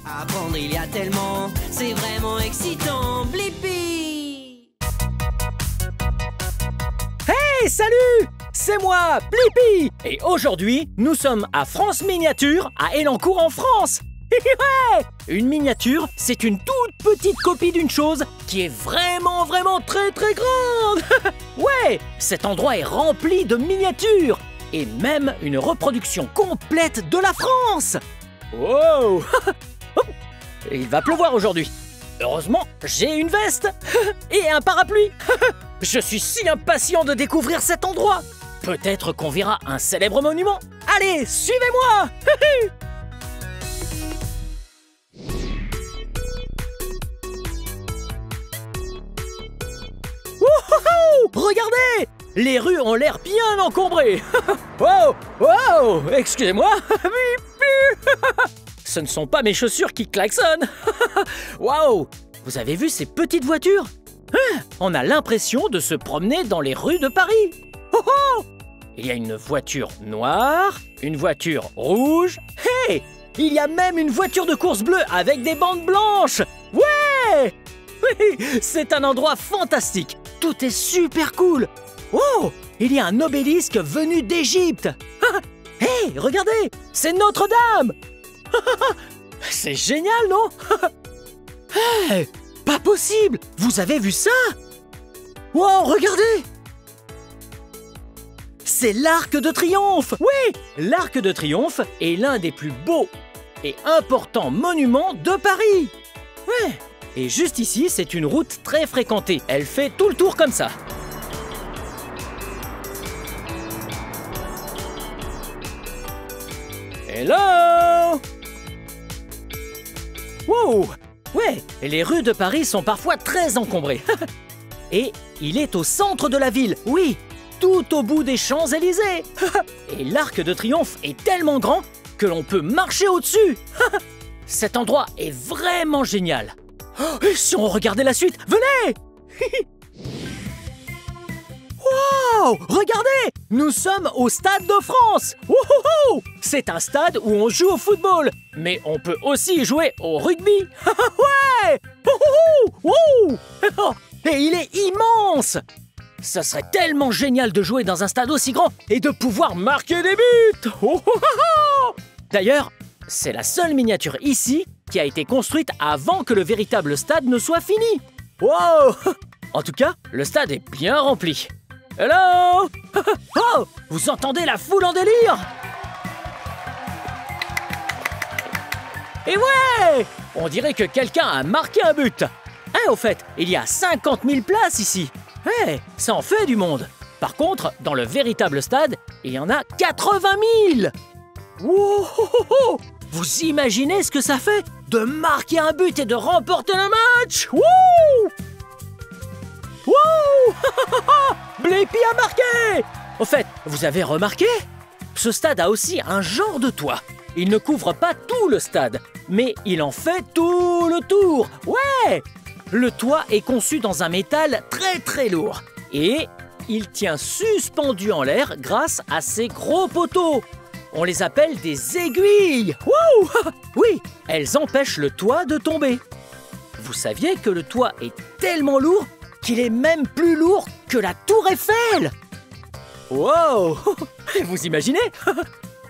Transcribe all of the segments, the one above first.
Apprendre, il y a tellement, c'est vraiment excitant. Blippi! Hey, salut! C'est moi, Blippi! Et aujourd'hui, nous sommes à France Miniature, à Elancourt en France. Ouais! Une miniature, c'est une toute petite copie d'une chose qui est vraiment très grande. Ouais! Cet endroit est rempli de miniatures et même une reproduction complète de la France. Wow! Il va pleuvoir aujourd'hui. Heureusement, j'ai une veste et un parapluie. Je suis si impatient de découvrir cet endroit. Peut-être qu'on verra un célèbre monument. Allez, suivez-moi! Regardez! Les rues ont l'air bien encombrées. Wow! Excusez-moi. Ce ne sont pas mes chaussures qui klaxonnent. Waouh! Vous avez vu ces petites voitures? On a l'impression de se promener dans les rues de Paris. Il y a une voiture noire, une voiture rouge. Hey! Il y a même une voiture de course bleue avec des bandes blanches. Ouais! Oui, c'est un endroit fantastique. Tout est super cool. Oh! Il y a un obélisque venu d'Égypte. Hey! Regardez! C'est Notre-Dame! C'est génial, non? Hey! Pas possible! Vous avez vu ça? Wow, regardez! C'est l'Arc de Triomphe! Oui! L'Arc de Triomphe est l'un des plus beaux et importants monuments de Paris! Ouais! Et juste ici, c'est une route très fréquentée. Elle fait tout le tour comme ça. Hello! Wow! Ouais, les rues de Paris sont parfois très encombrées. Et il est au centre de la ville, oui, tout au bout des Champs-Élysées. Et l'Arc de Triomphe est tellement grand que l'on peut marcher au-dessus. Cet endroit est vraiment génial. Et si on regardait la suite, venez! Wow! Regardez! Nous sommes au Stade de France! Wouhou! C'est un stade où on joue au football, mais on peut aussi jouer au rugby. Ouais! Wouhou! Et il est immense! Ça serait tellement génial de jouer dans un stade aussi grand et de pouvoir marquer des buts! D'ailleurs, c'est la seule miniature ici qui a été construite avant que le véritable stade ne soit fini. Wow! En tout cas, le stade est bien rempli. Hello! Oh! Vous entendez la foule en délire? Et ouais! On dirait que quelqu'un a marqué un but. Au fait, il y a 50 000 places ici. Ça en fait du monde. Par contre, dans le véritable stade, il y en a 80 000. Wow! Vous imaginez ce que ça fait de marquer un but et de remporter le match? Wouh! Wouh! Blippi a marqué! Au fait, vous avez remarqué? Ce stade a aussi un genre de toit. Il ne couvre pas tout le stade, mais il en fait tout le tour. Ouais! Le toit est conçu dans un métal très lourd et il tient suspendu en l'air grâce à ces gros poteaux. On les appelle des aiguilles. Wouh! Oui, elles empêchent le toit de tomber. Vous saviez que le toit est tellement lourd qu'il est même plus lourd que la Tour Eiffel. Wow! Vous imaginez?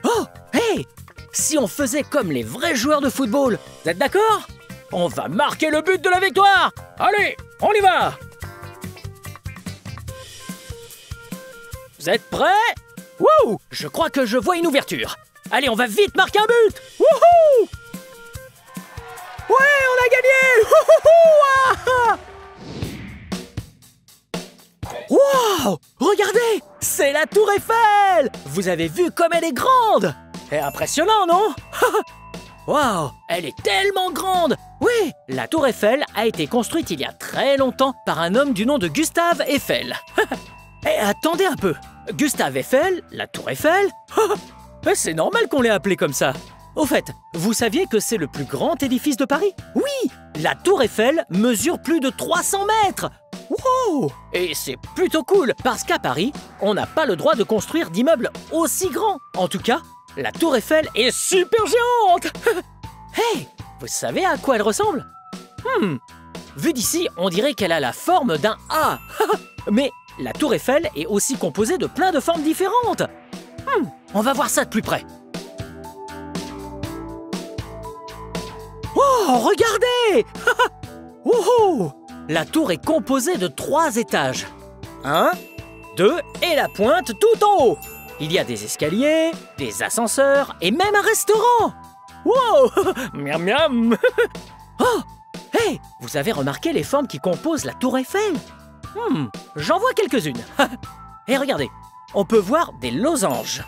Oh, hey! Si on faisait comme les vrais joueurs de football, vous êtes d'accord? On va marquer le but de la victoire! Allez, on y va! Vous êtes prêts? Wouh! Je crois que je vois une ouverture. Allez, on va vite marquer un but! Wouhou! Ouais, on a gagné! Wouhou! Wow! Regardez! C'est la Tour Eiffel! Vous avez vu comme elle est grande? C'est impressionnant, non? Wow! Elle est tellement grande! Oui! La Tour Eiffel a été construite il y a très longtemps par un homme du nom de Gustave Eiffel. Attendez un peu! Gustave Eiffel, la Tour Eiffel? C'est normal qu'on l'ait appelé comme ça. Au fait, vous saviez que c'est le plus grand édifice de Paris? Oui! La Tour Eiffel mesure plus de 300 mètres! Wow! Et c'est plutôt cool, parce qu'à Paris, on n'a pas le droit de construire d'immeubles aussi grands. En tout cas, la Tour Eiffel est super géante! Hey! Vous savez à quoi elle ressemble? Vu d'ici, on dirait qu'elle a la forme d'un A. Mais la tour Eiffel est aussi composée de plein de formes différentes. On va voir ça de plus près. Oh, regardez! Wouhou! La tour est composée de 3 étages. 1, 2 et la pointe tout en haut. Il y a des escaliers, des ascenseurs et même un restaurant. Wow! Miam miam! Oh! Hey! Vous avez remarqué les formes qui composent la tour Eiffel? J'en vois quelques-unes. Et regardez, on peut voir des losanges.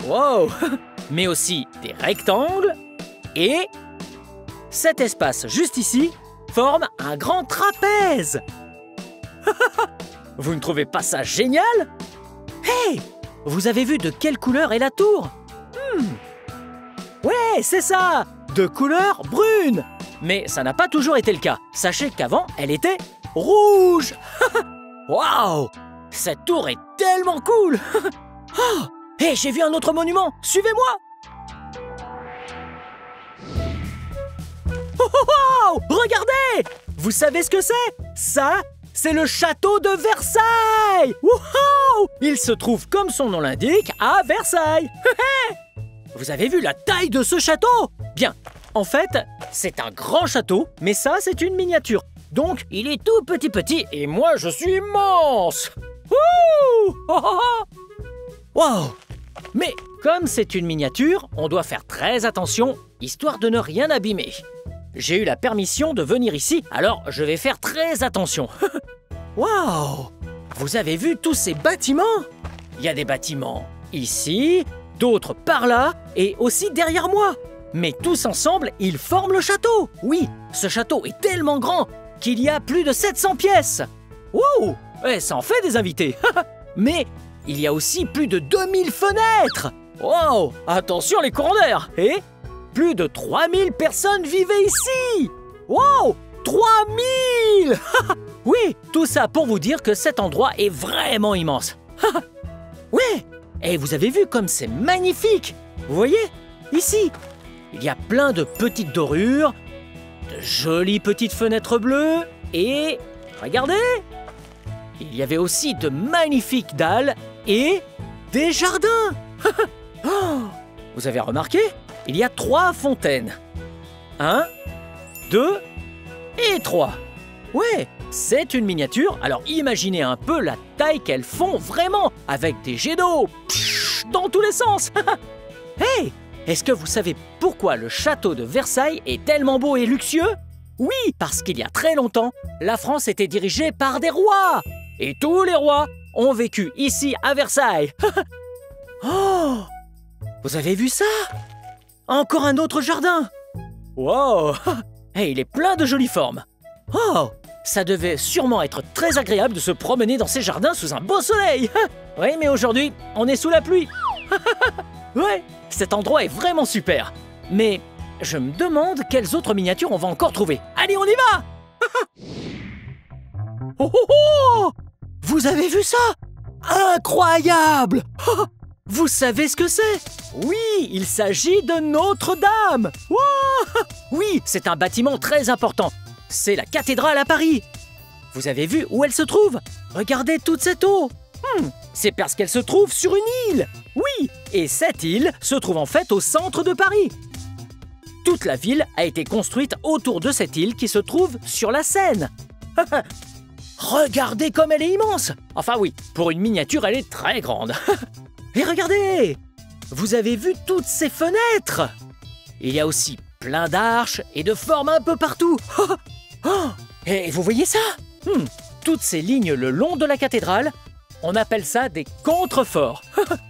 Wow! Mais aussi des rectangles et cet espace juste ici forme un grand trapèze. Vous ne trouvez pas ça génial? Hey! Vous avez vu de quelle couleur est la tour? Ouais, c'est ça! De couleur brune! Mais ça n'a pas toujours été le cas. Sachez qu'avant, elle était rouge! Waouh! Cette tour est tellement cool! Oh! Hey, j'ai vu un autre monument! Suivez-moi! Oh, regardez! Vous savez ce que c'est? Ça, c'est le château de Versailles! Wow! Il se trouve, comme son nom l'indique, à Versailles! Vous avez vu la taille de ce château? Bien, en fait, c'est un grand château, mais ça, c'est une miniature. Donc, il est tout petit et moi, je suis immense! Wouh! Oh, oh, oh! Wow! Mais comme c'est une miniature, on doit faire très attention, histoire de ne rien abîmer. J'ai eu la permission de venir ici, alors je vais faire très attention. Waouh! Vous avez vu tous ces bâtiments? Il y a des bâtiments ici, d'autres par là, et aussi derrière moi. Mais tous ensemble, ils forment le château. Oui, ce château est tellement grand qu'il y a plus de 700 pièces. Wow! Ça en fait des invités. Mais il y a aussi plus de 2000 fenêtres. Wow! Attention les courants d'air. Et plus de 3000 personnes vivaient ici. Wow! 3000! Oui, tout ça pour vous dire que cet endroit est vraiment immense. Ouais! Et vous avez vu comme c'est magnifique. Vous voyez? Ici, il y a plein de petites dorures, de jolies petites fenêtres bleues et... regardez! Il y avait aussi de magnifiques dalles et des jardins. Oh, vous avez remarqué? Il y a 3 fontaines. 1, 2 et 3. Ouais, c'est une miniature, alors imaginez un peu la taille qu'elles font vraiment, avec des jets d'eau dans tous les sens. Hey! Est-ce que vous savez pourquoi le château de Versailles est tellement beau et luxueux? Oui, parce qu'il y a très longtemps, la France était dirigée par des rois. Et tous les rois ont vécu ici à Versailles. Oh! Vous avez vu ça? Encore un autre jardin. Wow! Et il est plein de jolies formes. Oh! Ça devait sûrement être très agréable de se promener dans ces jardins sous un beau soleil. Oui, mais aujourd'hui, on est sous la pluie. Ouais, cet endroit est vraiment super. Mais je me demande quelles autres miniatures on va encore trouver. Allez, on y va! Oh, oh, oh! Vous avez vu ça? Incroyable! Oh! Vous savez ce que c'est? Oui, il s'agit de Notre-Dame! Wow! Oui, c'est un bâtiment très important. C'est la cathédrale à Paris. Vous avez vu où elle se trouve? Regardez toute cette eau. C'est parce qu'elle se trouve sur une île. Oui, et cette île se trouve en fait au centre de Paris. Toute la ville a été construite autour de cette île qui se trouve sur la Seine. Regardez comme elle est immense. Enfin oui, pour une miniature, elle est très grande. Et regardez, vous avez vu toutes ces fenêtres? Il y a aussi plein d'arches et de formes un peu partout. Et vous voyez ça? Toutes ces lignes le long de la cathédrale, on appelle ça des contreforts.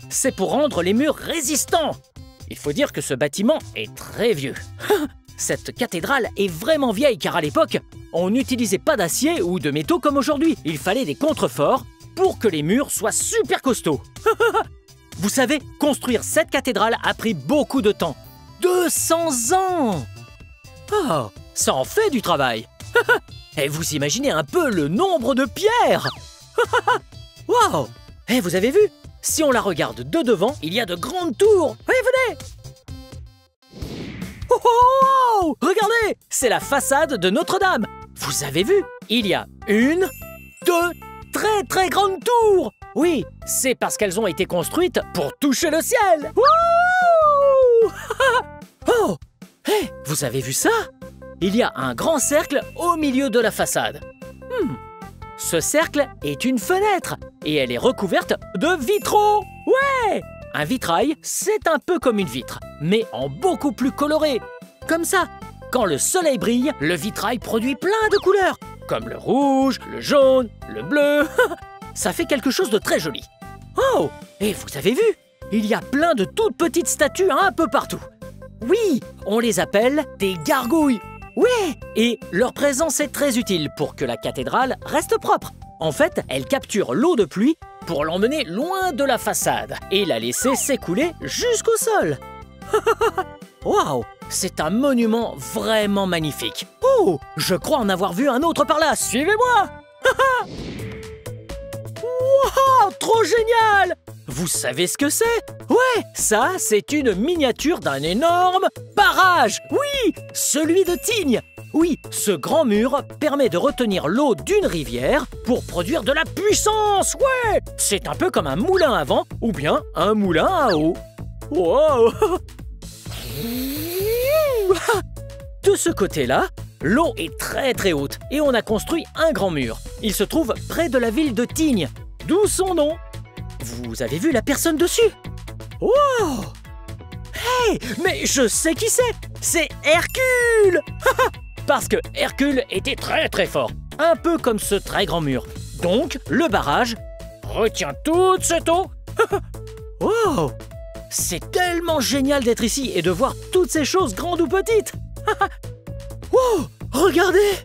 C'est pour rendre les murs résistants. Il faut dire que ce bâtiment est très vieux. Cette cathédrale est vraiment vieille car à l'époque, on n'utilisait pas d'acier ou de métaux comme aujourd'hui. Il fallait des contreforts pour que les murs soient super costauds. Vous savez, construire cette cathédrale a pris beaucoup de temps. 200 ans! Oh, ça en fait du travail. Et vous imaginez un peu le nombre de pierres. Waouh! Et vous avez vu? Si on la regarde de devant, il y a de grandes tours. Allez, venez! Oh, oh! Regardez, c'est la façade de Notre-Dame. Vous avez vu? Il y a une, deux, très très grandes tours. Oui, c'est parce qu'elles ont été construites pour toucher le ciel. Wouhou! Oh! Hey, vous avez vu ça? Il y a un grand cercle au milieu de la façade. Ce cercle est une fenêtre et elle est recouverte de vitraux. Ouais! Un vitrail, c'est un peu comme une vitre, mais en beaucoup plus coloré. Comme ça, quand le soleil brille, le vitrail produit plein de couleurs, comme le rouge, le jaune, le bleu. Ça fait quelque chose de très joli. Oh! Et vous avez vu? Il y a plein de toutes petites statues un peu partout. Oui, on les appelle des gargouilles. Ouais, et leur présence est très utile pour que la cathédrale reste propre. En fait, elle capture l'eau de pluie pour l'emmener loin de la façade et la laisser s'écouler jusqu'au sol. Waouh, c'est un monument vraiment magnifique. Oh, je crois en avoir vu un autre par là. Suivez-moi. Wow, trop génial! Vous savez ce que c'est? Ouais, ça, c'est une miniature d'un énorme barrage. Oui, celui de Tignes. Oui, ce grand mur permet de retenir l'eau d'une rivière pour produire de la puissance. Ouais, c'est un peu comme un moulin à vent ou bien un moulin à eau. Wow! De ce côté-là, l'eau est très très haute et on a construit un grand mur. Il se trouve près de la ville de Tignes, d'où son nom. Vous avez vu la personne dessus? Wow! Hey, mais je sais qui c'est! C'est Hercule! Parce que Hercule était très très fort, un peu comme ce très grand mur. Donc, le barrage retient toute cette eau. Wow! C'est tellement génial d'être ici et de voir toutes ces choses grandes ou petites. Wow! Regardez!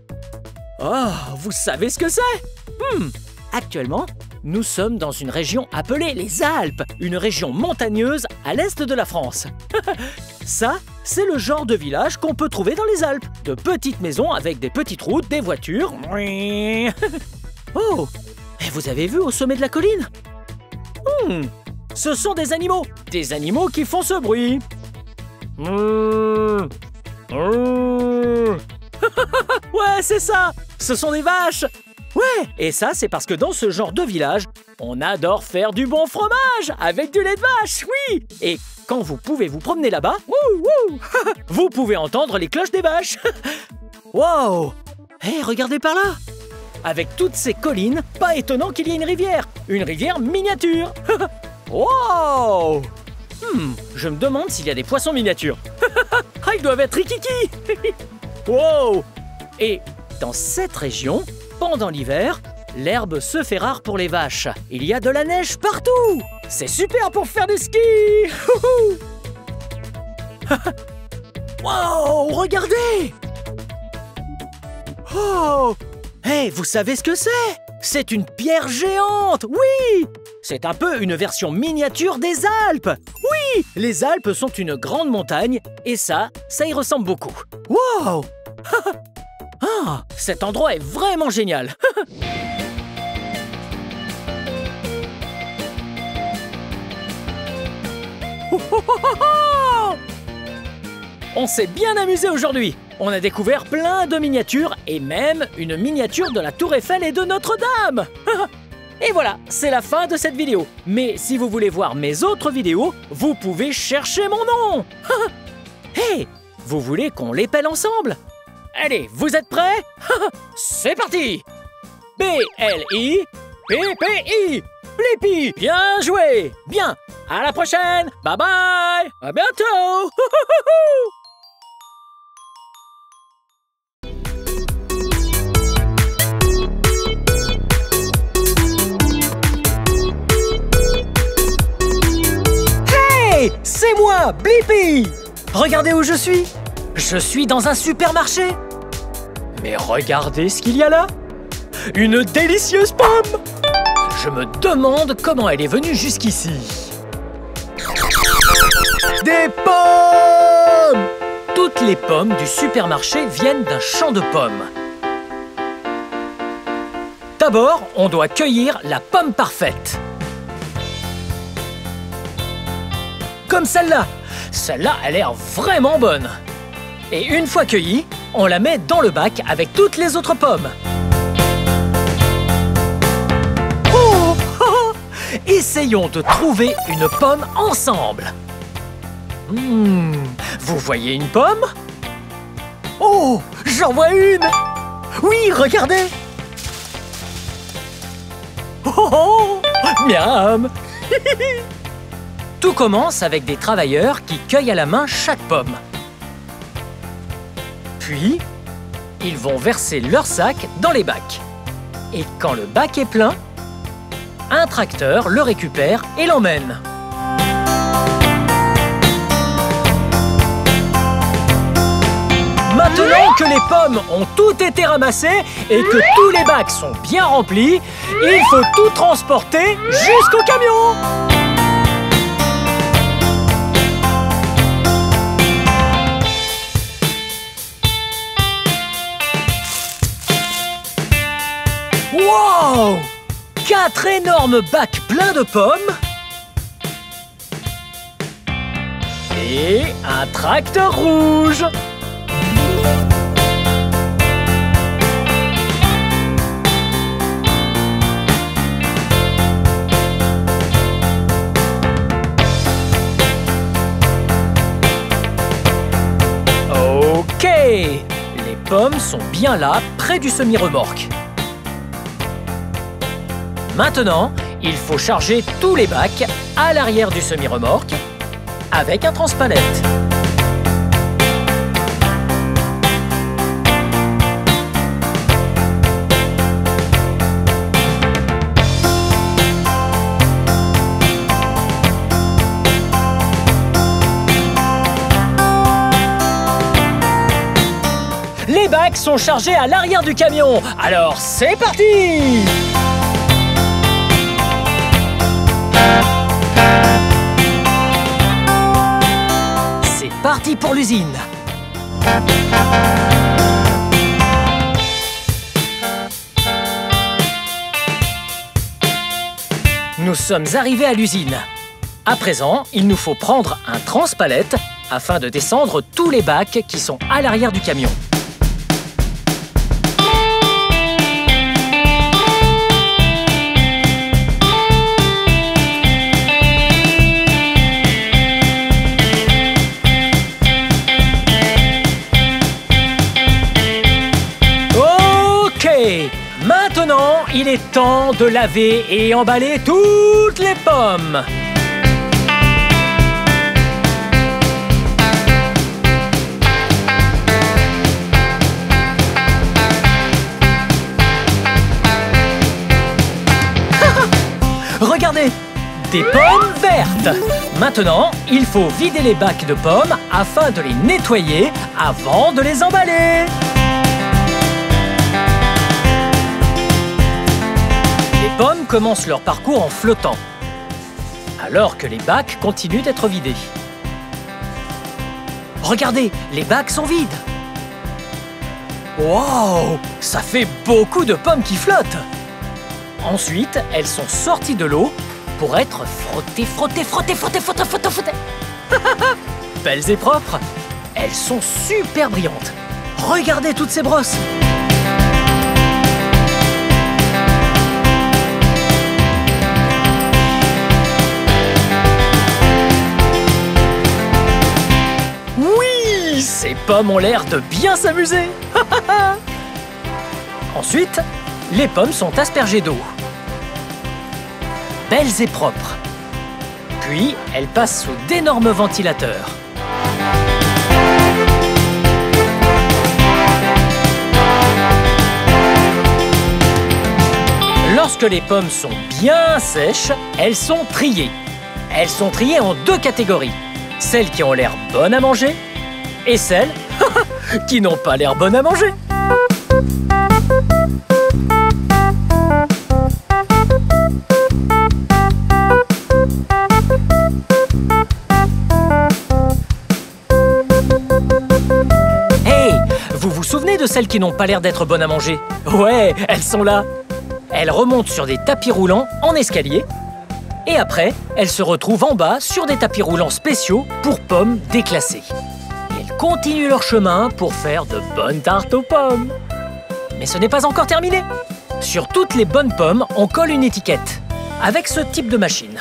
Oh, vous savez ce que c'est? Actuellement, nous sommes dans une région appelée les Alpes, une région montagneuse à l'est de la France. Ça, c'est le genre de village qu'on peut trouver dans les Alpes. De petites maisons avec des petites routes, des voitures. Oh! Et vous avez vu au sommet de la colline? Ce sont des animaux qui font ce bruit. Ouais, c'est ça! Ce sont des vaches! Ouais, et ça, c'est parce que dans ce genre de village, on adore faire du bon fromage avec du lait de vache, oui! Et quand vous pouvez vous promener là-bas, vous pouvez entendre les cloches des vaches. Wow! Hé, regardez par là! Avec toutes ces collines, pas étonnant qu'il y ait une rivière miniature. Wow! Je me demande s'il y a des poissons miniatures. Ah, ils doivent être rikiki. Wow! Et dans cette région, pendant l'hiver, l'herbe se fait rare pour les vaches. Il y a de la neige partout. C'est super pour faire du ski. Wow! Regardez! Oh! Hey, vous savez ce que c'est? C'est une pierre géante, oui! C'est un peu une version miniature des Alpes. Oui! Les Alpes sont une grande montagne et ça y ressemble beaucoup. Wow! Ah, cet endroit est vraiment génial. On s'est bien amusé aujourd'hui. On a découvert plein de miniatures et même une miniature de la Tour Eiffel et de Notre-Dame. Et voilà, c'est la fin de cette vidéo. Mais si vous voulez voir mes autres vidéos, vous pouvez chercher mon nom. Hey, vous voulez qu'on l'épelle ensemble? Allez, vous êtes prêts? C'est parti! B-L-I-P-P-I! Blippi! Bien joué! Bien! À la prochaine! Bye bye! À bientôt! Hey! C'est moi, Blippi! Regardez où je suis! Je suis dans un supermarché! Mais regardez ce qu'il y a là! Une délicieuse pomme! Je me demande comment elle est venue jusqu'ici. Des pommes! Toutes les pommes du supermarché viennent d'un champ de pommes. D'abord, on doit cueillir la pomme parfaite. Comme celle-là. Celle-là a l'air vraiment bonne. Et une fois cueillie, on la met dans le bac avec toutes les autres pommes. Oh, oh, essayons de trouver une pomme ensemble. Vous voyez une pomme? Oh, j'en vois une! Oui, regardez! Oh, oh, miam! Tout commence avec des travailleurs qui cueillent à la main chaque pomme. Puis, ils vont verser leur sac dans les bacs. Et quand le bac est plein, un tracteur le récupère et l'emmène. Maintenant que les pommes ont toutes été ramassées et que tous les bacs sont bien remplis, il faut tout transporter jusqu'au camion. Wow! 4 énormes bacs pleins de pommes et un tracteur rouge. Ok, les pommes sont bien là, près du semi-remorque. Maintenant, il faut charger tous les bacs à l'arrière du semi-remorque avec un transpalette. Les bacs sont chargés à l'arrière du camion. Alors, c'est parti! C'est parti pour l'usine. Nous sommes arrivés à l'usine. À présent, il nous faut prendre un transpalette afin de descendre tous les bacs qui sont à l'arrière du camion. Maintenant, il est temps de laver et emballer toutes les pommes. Regardez, des pommes vertes. Maintenant, il faut vider les bacs de pommes afin de les nettoyer avant de les emballer. Les pommes commencent leur parcours en flottant, alors que les bacs continuent d'être vidés. Regardez, les bacs sont vides. Wow, ça fait beaucoup de pommes qui flottent. Ensuite, elles sont sorties de l'eau pour être frottées. Belles et propres. Elles sont super brillantes. Regardez toutes ces brosses. Oui, ces pommes ont l'air de bien s'amuser. Ensuite, les pommes sont aspergées d'eau. Belles et propres. Puis, elles passent sous d'énormes ventilateurs. Lorsque les pommes sont bien sèches, elles sont triées. Elles sont triées en deux catégories. Celles qui ont l'air bonnes à manger et celles qui n'ont pas l'air bonnes à manger. Hey, vous vous souvenez de celles qui n'ont pas l'air d'être bonnes à manger? Ouais, elles sont là. Elles remontent sur des tapis roulants en escalier. Et après, elles se retrouvent en bas sur des tapis roulants spéciaux pour pommes déclassées. Et elles continuent leur chemin pour faire de bonnes tartes aux pommes. Mais ce n'est pas encore terminé. Sur toutes les bonnes pommes, on colle une étiquette avec ce type de machine.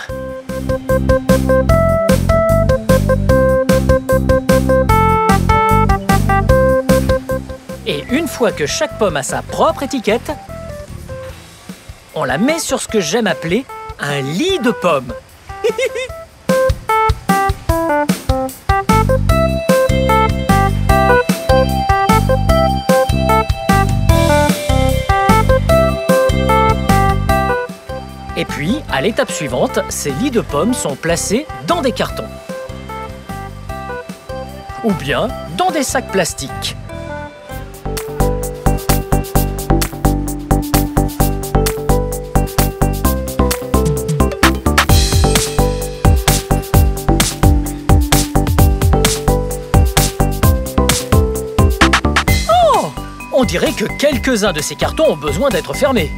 Et une fois que chaque pomme a sa propre étiquette, on la met sur ce que j'aime appeler un lit de pommes. Et puis, à l'étape suivante, ces lits de pommes sont placés dans des cartons. Ou bien dans des sacs plastiques. Oh! On dirait que quelques-uns de ces cartons ont besoin d'être fermés.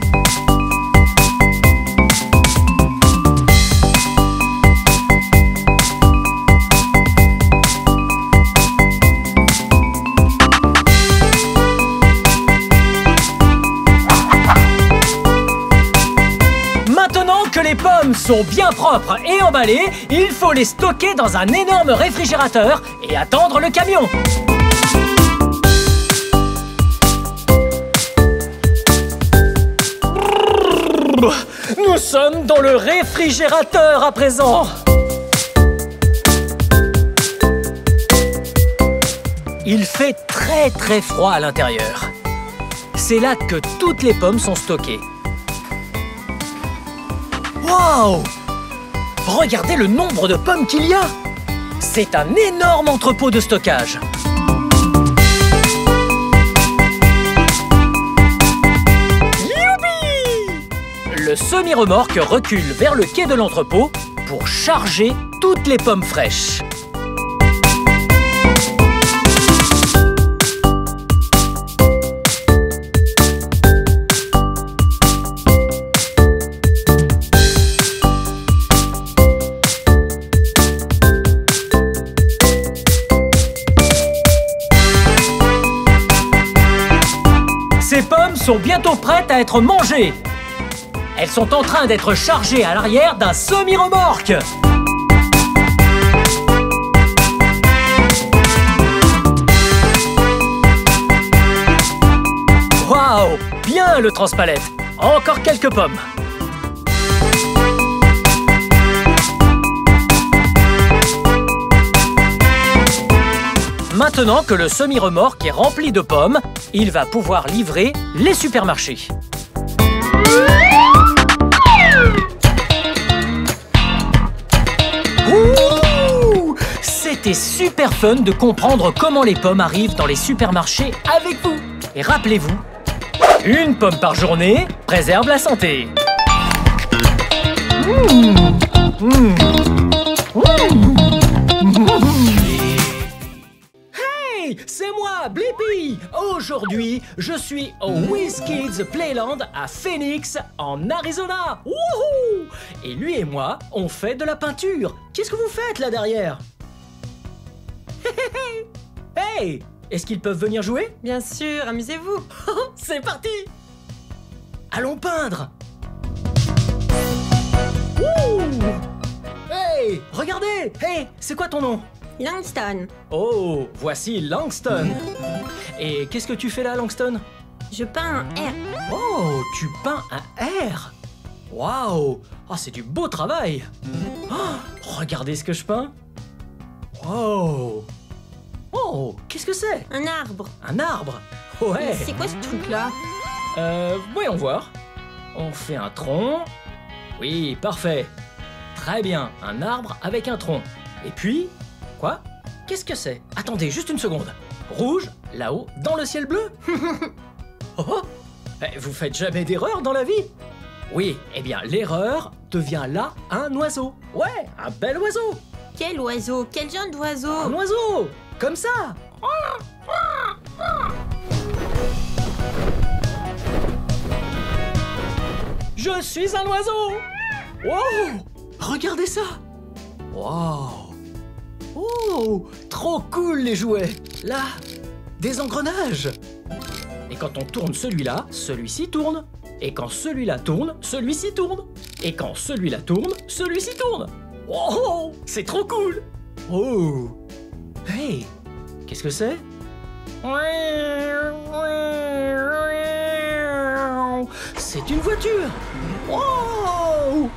Les pommes sont bien propres et emballées, il faut les stocker dans un énorme réfrigérateur et attendre le camion. Nous sommes dans le réfrigérateur à présent. Il fait très froid à l'intérieur. C'est là que toutes les pommes sont stockées. Waouh! Regardez le nombre de pommes qu'il y a! C'est un énorme entrepôt de stockage. Youpi! Le semi-remorque recule vers le quai de l'entrepôt pour charger toutes les pommes fraîches. Ces pommes sont bientôt prêtes à être mangées. Elles sont en train d'être chargées à l'arrière d'un semi-remorque. Waouh! Bien le transpalette. Encore quelques pommes. Maintenant que le semi-remorque est rempli de pommes, il va pouvoir livrer les supermarchés. Ouh! C'était super fun de comprendre comment les pommes arrivent dans les supermarchés avec vous. Et rappelez-vous, une pomme par journée préserve la santé. C'est moi, Blippi! Aujourd'hui, je suis au WizKids Playland à Phoenix, en Arizona. Wouhou! Et lui et moi, on fait de la peinture. Qu'est-ce que vous faites là derrière? Hey! Est-ce qu'ils peuvent venir jouer? Bien sûr, amusez-vous. C'est parti! Allons peindre! Ouh! Hey! Regardez! Hey! C'est quoi ton nom? Langston. Oh, voici Langston. Et qu'est-ce que tu fais là, Langston? Je peins un R. Oh, tu peins un R. Waouh! Oh, c'est du beau travail. Oh, regardez ce que je peins. Wow! Oh, qu'est-ce que c'est? Un arbre. Un arbre? Ouais. C'est quoi ce truc-là? Voyons voir. On fait un tronc. Oui, parfait. Très bien, un arbre avec un tronc. Et puis... Quoi? Qu'est-ce que c'est? Attendez, juste une seconde. Rouge, là-haut, dans le ciel bleu? Oh, vous faites jamais d'erreur dans la vie? Oui, eh bien, l'erreur devient là un oiseau. Ouais, un bel oiseau. Quel oiseau? Quel genre d'oiseau? Un oiseau, comme ça. Je suis un oiseau. Wow! Regardez ça. Wow! Oh, trop cool les jouets! là, des engrenages. Et quand on tourne celui-là, celui-ci tourne. Et quand celui-là tourne, celui-ci tourne. Et quand celui-là tourne, celui-ci tourne. Oh, c'est trop cool. Oh. Hey, qu'est-ce que c'est? C'est une voiture. Wow.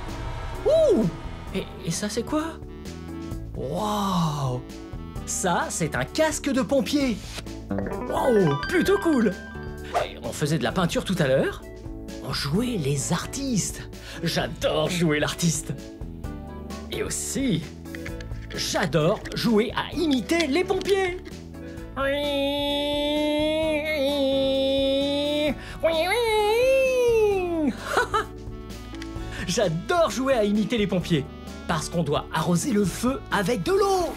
Ouh. Et ça, c'est quoi? Wow. Ça, c'est un casque de pompier. Wow, plutôt cool. Et on faisait de la peinture tout à l'heure. On jouait les artistes. J'adore jouer l'artiste. Et aussi, j'adore jouer à imiter les pompiers. J'adore jouer à imiter les pompiers. Parce qu'on doit arroser le feu avec de l'eau.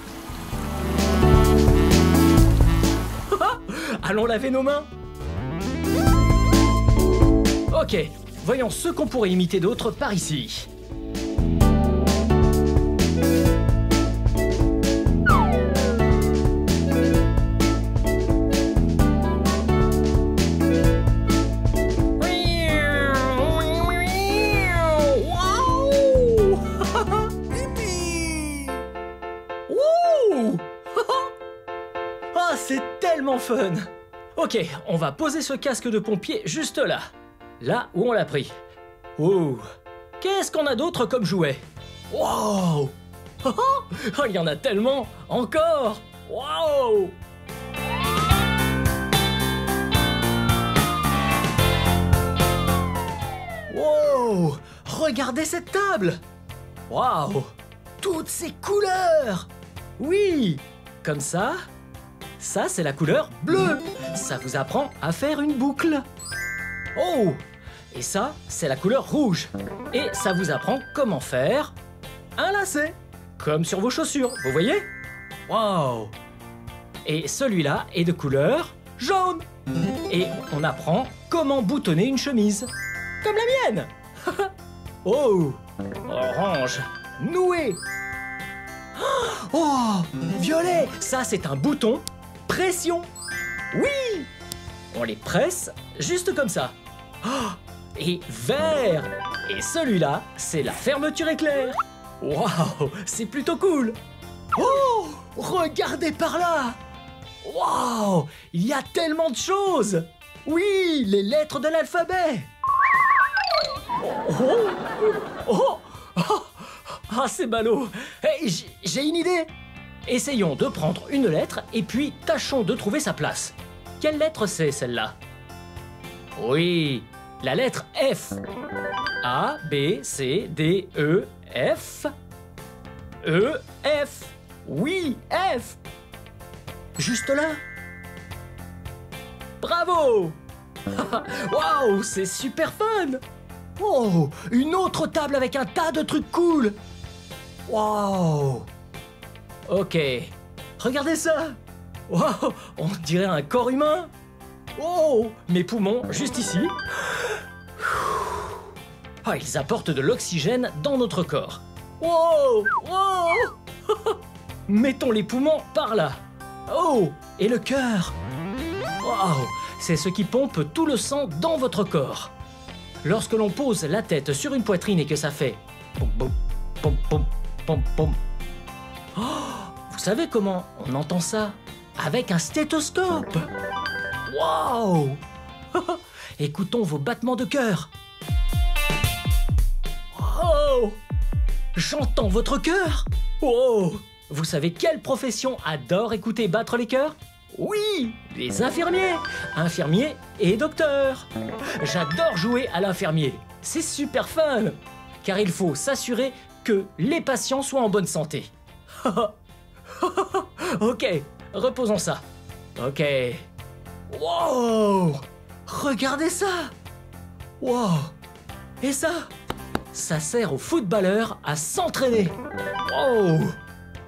Allons laver nos mains. Ok, voyons ce qu'on pourrait imiter d'autres par ici. Ah, c'est tellement fun! Ok, on va poser ce casque de pompier juste là. Là où on l'a pris. Oh, qu'est-ce qu'on a d'autre comme jouet? Wow! Oh, il y en a tellement! Encore! Wow! Wow! Regardez cette table! Wow! Toutes ces couleurs! Oui! Comme ça. Ça, c'est la couleur bleue. Ça vous apprend à faire une boucle. Oh! Et ça, c'est la couleur rouge. Et ça vous apprend comment faire un lacet. Comme sur vos chaussures, vous voyez? Wow! Et celui-là est de couleur jaune. Et on apprend comment boutonner une chemise. Comme la mienne. Oh! Orange. Noué. Oh! Violet. Ça, c'est un bouton. Pression. Oui! On les presse juste comme ça. Oh! Et vert. Et celui-là, c'est la fermeture éclair. Waouh! C'est plutôt cool. Oh! Regardez par là. Waouh! Il y a tellement de choses. Oui! Les lettres de l'alphabet. Oh! Oh! Oh! Ah, c'est ballot. Hey, j'ai une idée. Essayons de prendre une lettre et puis tâchons de trouver sa place. Quelle lettre c'est celle-là? Oui, la lettre F. A, B, C, D, E, F. E, F. Oui, F. Juste là. Bravo. Waouh, c'est super fun. Oh, une autre table avec un tas de trucs cool. Waouh. Ok, regardez ça. Wow, on dirait un corps humain. Oh, mes poumons, juste ici. Ah, ils apportent de l'oxygène dans notre corps. Wow, wow. Mettons les poumons par là. Oh, et le cœur. Wow, c'est ce qui pompe tout le sang dans votre corps. Lorsque l'on pose la tête sur une poitrine et que ça fait pom pom pom pom pom pom. Oh, vous savez comment on entend ça? Avec un stéthoscope. Waouh. Écoutons vos battements de cœur. Oh, j'entends votre cœur. Oh, vous savez quelle profession adore écouter battre les cœurs? Oui, les infirmiers. Infirmiers et docteurs. J'adore jouer à l'infirmier. C'est super fun. Car il faut s'assurer que les patients soient en bonne santé. Ok, reposons ça. Ok. Wow! Regardez ça! Wow! Et ça? Ça sert aux footballeurs à s'entraîner. Wow!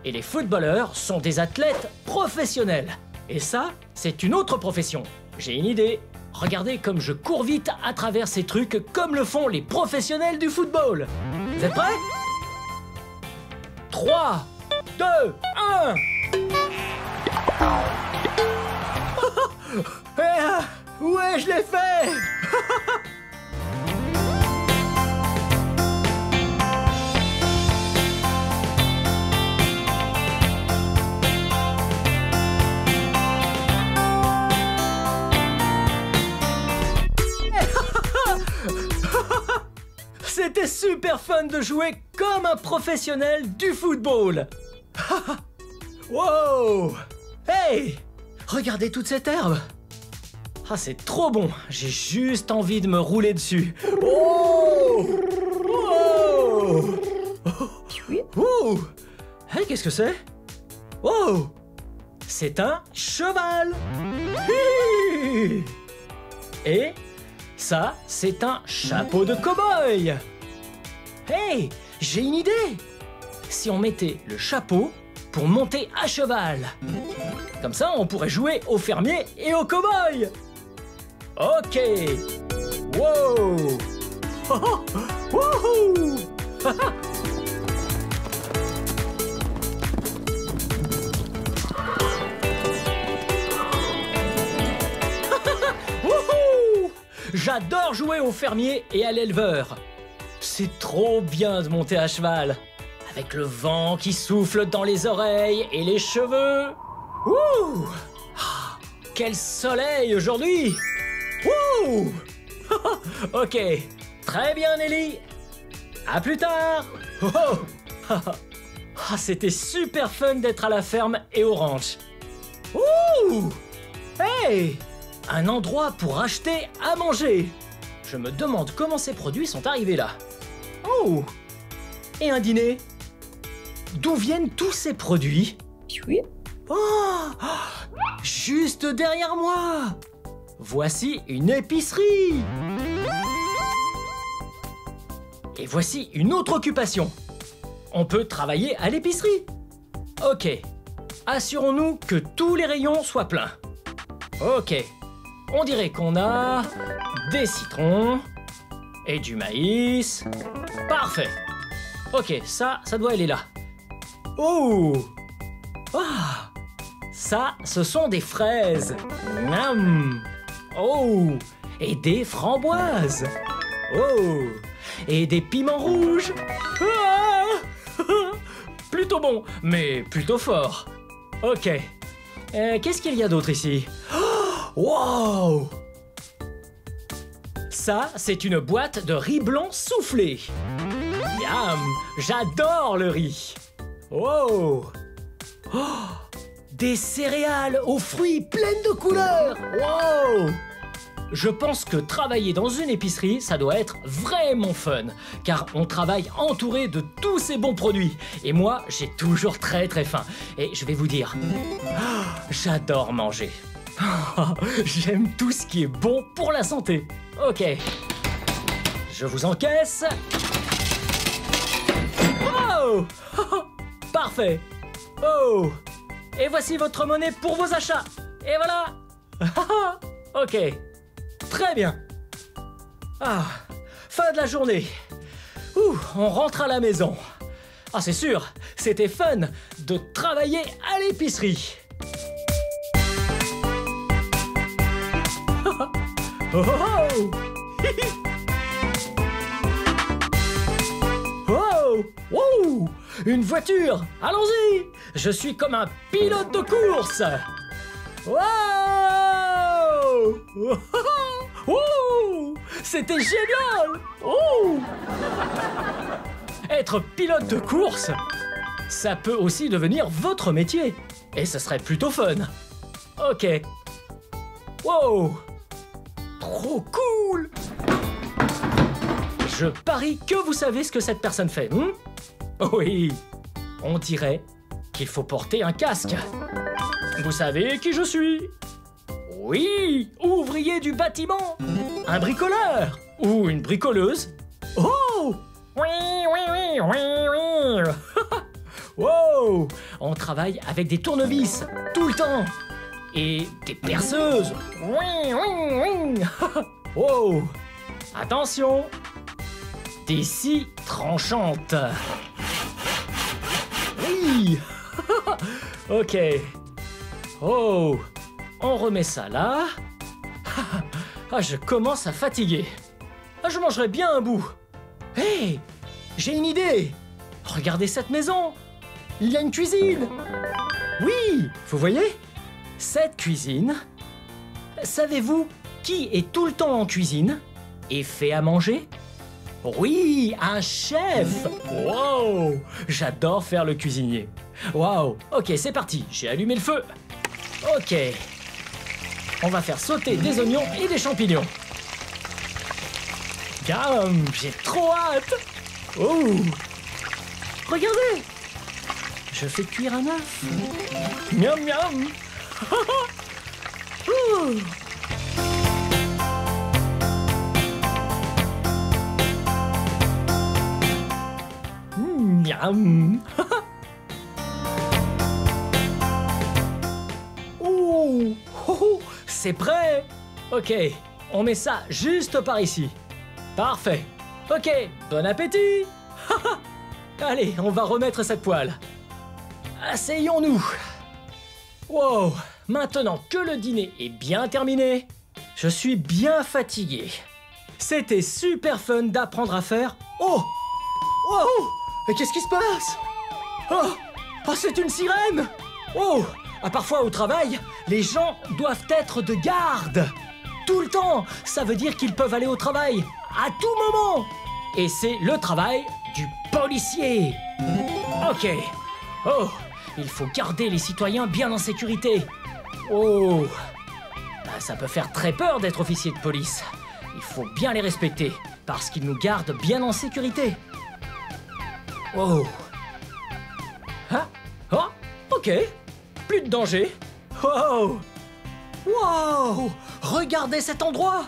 Et les footballeurs sont des athlètes professionnels. Et ça, c'est une autre profession. J'ai une idée. Regardez comme je cours vite à travers ces trucs comme le font les professionnels du football. Vous êtes prêts? 3, 2, 1. Ouais, je l'ai fait. C'était super fun de jouer comme un professionnel du football. Wow! Hey! Regardez toute cette herbe. Ah, c'est trop bon. J'ai juste envie de me rouler dessus. Oh! Oh! Oh! Hey, qu'est-ce que c'est? Oh! C'est un cheval. Hi! Et ça, c'est un chapeau de cow-boy. Hey, j'ai une idée. Si on mettait le chapeau pour monter à cheval. Comme ça, on pourrait jouer au fermier et au cow-boy. Ok. Wow. Oh, oh, wouhou. Wouhou. J'adore jouer au fermier et à l'éleveur. C'est trop bien de monter à cheval. Avec le vent qui souffle dans les oreilles et les cheveux. Ouh! Ah, quel soleil aujourd'hui! Ouh! Ok, très bien Nelly. À plus tard. Oh, oh. Ah, c'était super fun d'être à la ferme et au ranch. Ouh! Hey! Un endroit pour acheter à manger. Je me demande comment ces produits sont arrivés là. Oh! Et un dîner. D'où viennent tous ces produits? Oh! Juste derrière moi! Voici une épicerie! Et voici une autre occupation. On peut travailler à l'épicerie. Ok. Assurons-nous que tous les rayons soient pleins. Ok. On dirait qu'on a des citrons et du maïs. Parfait. Ok, ça doit aller là. Oh! Ah! Ça, ce sont des fraises. Miam! Oh! Et des framboises. Oh! Et des piments rouges. Ah! Plutôt bon, mais plutôt fort. Ok. Qu'est-ce qu'il y a d'autre ici? Oh! Wow! Ça, c'est une boîte de riz blanc soufflé. Miam! J'adore le riz. Oh! Oh! Des céréales aux fruits pleines de couleurs. Wow! Je pense que travailler dans une épicerie, ça doit être vraiment fun, car on travaille entouré de tous ces bons produits. Et moi, j'ai toujours très faim. Et je vais vous dire, j'adore manger. J'aime tout ce qui est bon pour la santé. Ok. Je vous encaisse. Oh! Parfait. Oh! Et voici votre monnaie pour vos achats. Et voilà. Ok. Très bien. Ah, fin de la journée. Ouh, on rentre à la maison. Ah, c'est sûr, c'était fun de travailler à l'épicerie. Oh, oh, oh, wow, une voiture. Allons-y. Je suis comme un pilote de course. Wow. Oh, c'était génial. Oh. Être pilote de course, ça peut aussi devenir votre métier. Et ce serait plutôt fun. Ok. Wow. Trop cool. Je parie que vous savez ce que cette personne fait. Oui. On dirait qu'il faut porter un casque. Vous savez qui je suis? Oui, ouvrier du bâtiment. Un bricoleur. Ou une bricoleuse. Oh! Oui, oui, oui, oui, oui. Wow! On travaille avec des tournevis tout le temps. Et des perceuses. Oui, oui, oui. Wow! Attention. Des scies tranchantes. Oui. Ok. Oh! On remet ça là. Ah, je commence à fatiguer. Ah, je mangerai bien un bout. Hé, j'ai une idée. Regardez cette maison. Il y a une cuisine. Oui, vous voyez? Cette cuisine. Savez-vous qui est tout le temps en cuisine et fait à manger? Oui, un chef. Wow, j'adore faire le cuisinier. Wow, ok, c'est parti. J'ai allumé le feu. Ok. On va faire sauter des oignons et des champignons. Miam, j'ai trop hâte. Oh, regardez. Je fais cuire un œuf. Miam, miam. Ouh. Miam. Ouh. Oh, c'est prêt. Ok, on met ça juste par ici. Parfait. Ok, bon appétit. Allez, on va remettre cette poêle. Asseyons-nous. Wow, maintenant que le dîner est bien terminé, je suis bien fatigué. C'était super fun d'apprendre à faire... Oh! Oh! Mais qu'est-ce qui se passe? Oh! Oh, c'est une sirène! Oh! Ah, parfois au travail, les gens doivent être de garde. Tout le temps, ça veut dire qu'ils peuvent aller au travail à tout moment. Et c'est le travail du policier. Ok. Oh! Il faut garder les citoyens bien en sécurité. Oh! Ça peut faire très peur d'être officier de police. Il faut bien les respecter, parce qu'ils nous gardent bien en sécurité. Oh! Hein? Oh! Ok! Plus de danger. Wow! Wow! Regardez cet endroit!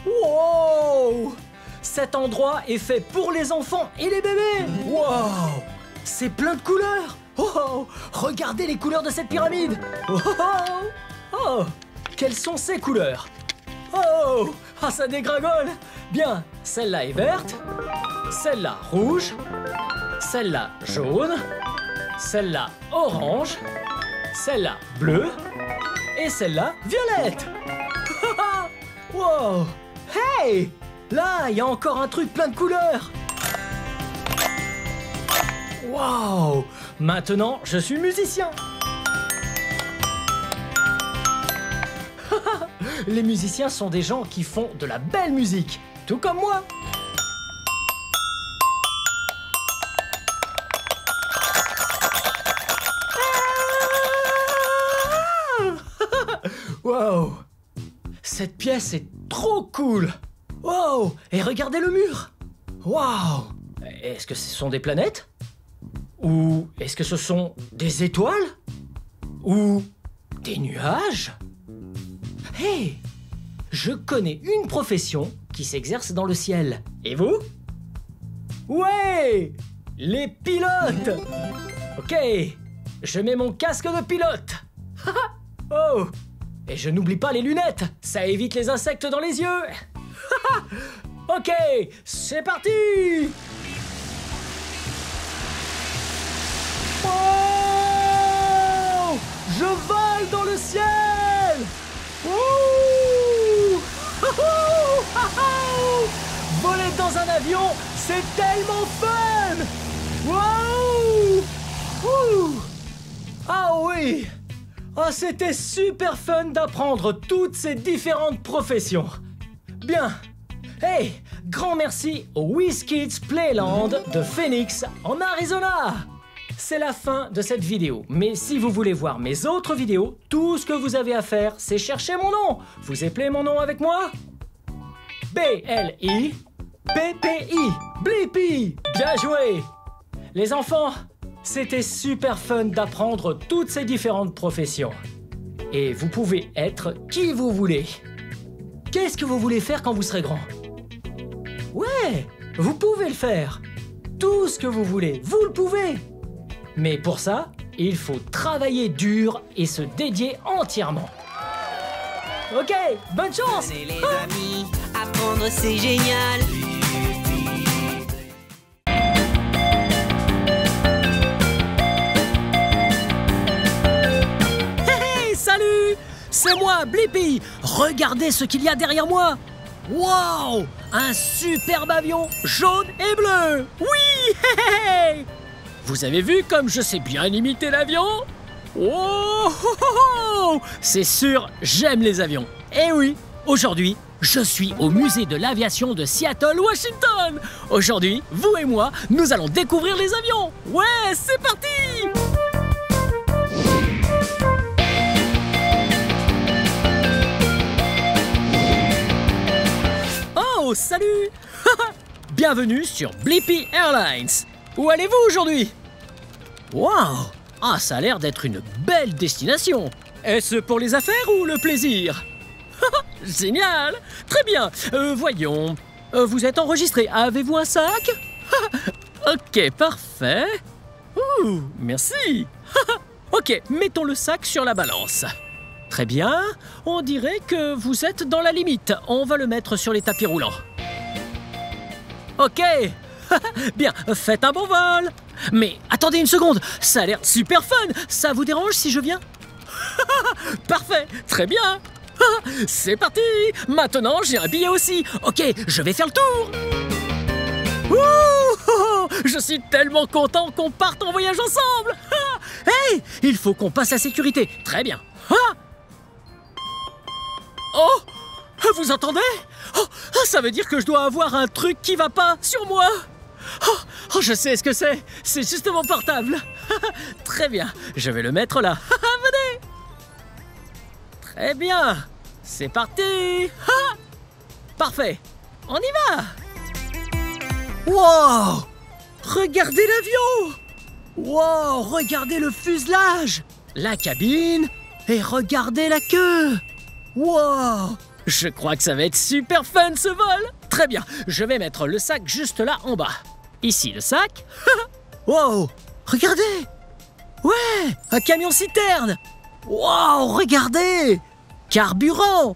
Wow! Cet endroit est fait pour les enfants et les bébés! Wow! C'est plein de couleurs! Oh! Regardez les couleurs de cette pyramide! Oh! Oh! Quelles sont ces couleurs? Oh! Ah, ça dégringole! Bien, celle-là est verte, celle-là rouge, celle-là jaune, celle-là orange, celle-là bleue et celle-là violette! Wow! Hey! Là, il y a encore un truc plein de couleurs! Wow! Maintenant, je suis musicien! Les musiciens sont des gens qui font de la belle musique, tout comme moi! Wow! Cette pièce est trop cool! Wow! Et regardez le mur! Wow! Est-ce que ce sont des planètes? Ou est-ce que ce sont des étoiles? Ou des nuages? Hey! Je connais une profession qui s'exerce dans le ciel. Et vous? Ouais! Les pilotes! Ok, je mets mon casque de pilote. Oh! Et je n'oublie pas les lunettes, ça évite les insectes dans les yeux. Ok, c'est parti! Oh! Je vole dans le ciel! Ouh! Voler dans un avion, c'est tellement fun! Wow! Ouh! Ah oui! Ah, c'était super fun d'apprendre toutes ces différentes professions. Bien. Hey, grand merci au WizKids Playland de Phoenix en Arizona. C'est la fin de cette vidéo, mais si vous voulez voir mes autres vidéos, tout ce que vous avez à faire, c'est chercher mon nom. Vous appelez mon nom avec moi? B-L-I-P-P-I. Blippi. Bien joué. Les enfants, c'était super fun d'apprendre toutes ces différentes professions. Et vous pouvez être qui vous voulez. Qu'est-ce que vous voulez faire quand vous serez grand? Ouais, vous pouvez le faire. Tout ce que vous voulez, vous le pouvez. Mais pour ça, il faut travailler dur et se dédier entièrement. Ok, bonne chance! Allez les amis, apprendre c'est génial. Hey, salut! C'est moi, Blippi! regardez ce qu'il y a derrière moi. Wow! Un superbe avion jaune et bleu. Oui! Hey, hey. Vous avez vu comme je sais bien imiter l'avion? Oh! C'est sûr, j'aime les avions. Eh oui, aujourd'hui, je suis au musée de l'aviation de Seattle, Washington. Aujourd'hui, vous et moi, nous allons découvrir les avions. Ouais, c'est parti! Oh, salut! Bienvenue sur Blippi Airlines. Où allez-vous aujourd'hui? Waouh! Ah, ça a l'air d'être une belle destination. Est-ce pour les affaires ou le plaisir? Génial! Très bien. Voyons. Vous êtes enregistré. Avez-vous un sac? Ok, parfait. Ouh, merci. Ok, mettons le sac sur la balance. Très bien. On dirait que vous êtes dans la limite. On va le mettre sur les tapis roulants. Ok. Bien, faites un bon vol. Mais attendez une seconde, ça a l'air super fun. Ça vous dérange si je viens? Parfait, très bien. C'est parti. Maintenant, j'ai un billet aussi. Ok, je vais faire le tour. Ouh, je suis tellement content qu'on parte en voyage ensemble. Hey, il faut qu'on passe la sécurité. Très bien. Oh, vous entendez? Oh, ça veut dire que je dois avoir un truc qui va pas sur moi. Oh, je sais ce que c'est. C'est juste mon portable. Très bien, je vais le mettre là. Venez. Très bien. C'est parti. Parfait. On y va. Wow. Regardez l'avion. Wow, regardez le fuselage. La cabine. Et regardez la queue. Wow. Je crois que ça va être super fun ce vol. Très bien, je vais mettre le sac juste là en bas. Ici le sac. Wow, regardez. Ouais, un camion-citerne. Wow, regardez. Carburant.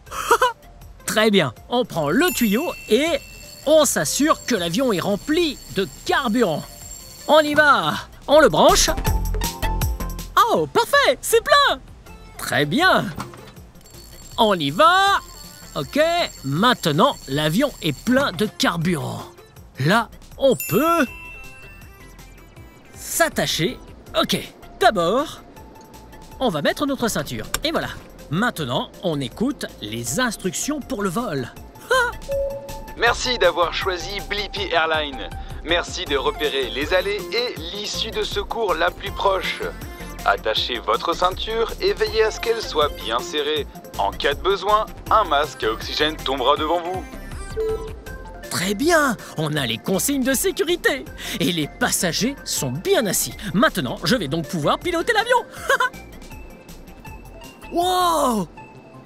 Très bien, on prend le tuyau et on s'assure que l'avion est rempli de carburant. On y va, on le branche. Oh, parfait, c'est plein. Très bien. On y va. Ok, maintenant l'avion est plein de carburant. Là, on peut s'attacher. Ok, d'abord, on va mettre notre ceinture. Et voilà. Maintenant, on écoute les instructions pour le vol. Merci d'avoir choisi Blippi Airlines. Merci de repérer les allées et l'issue de secours la plus proche. Attachez votre ceinture et veillez à ce qu'elle soit bien serrée. En cas de besoin, un masque à oxygène tombera devant vous. Très bien, on a les consignes de sécurité. Et les passagers sont bien assis. Maintenant, je vais donc pouvoir piloter l'avion. Wow!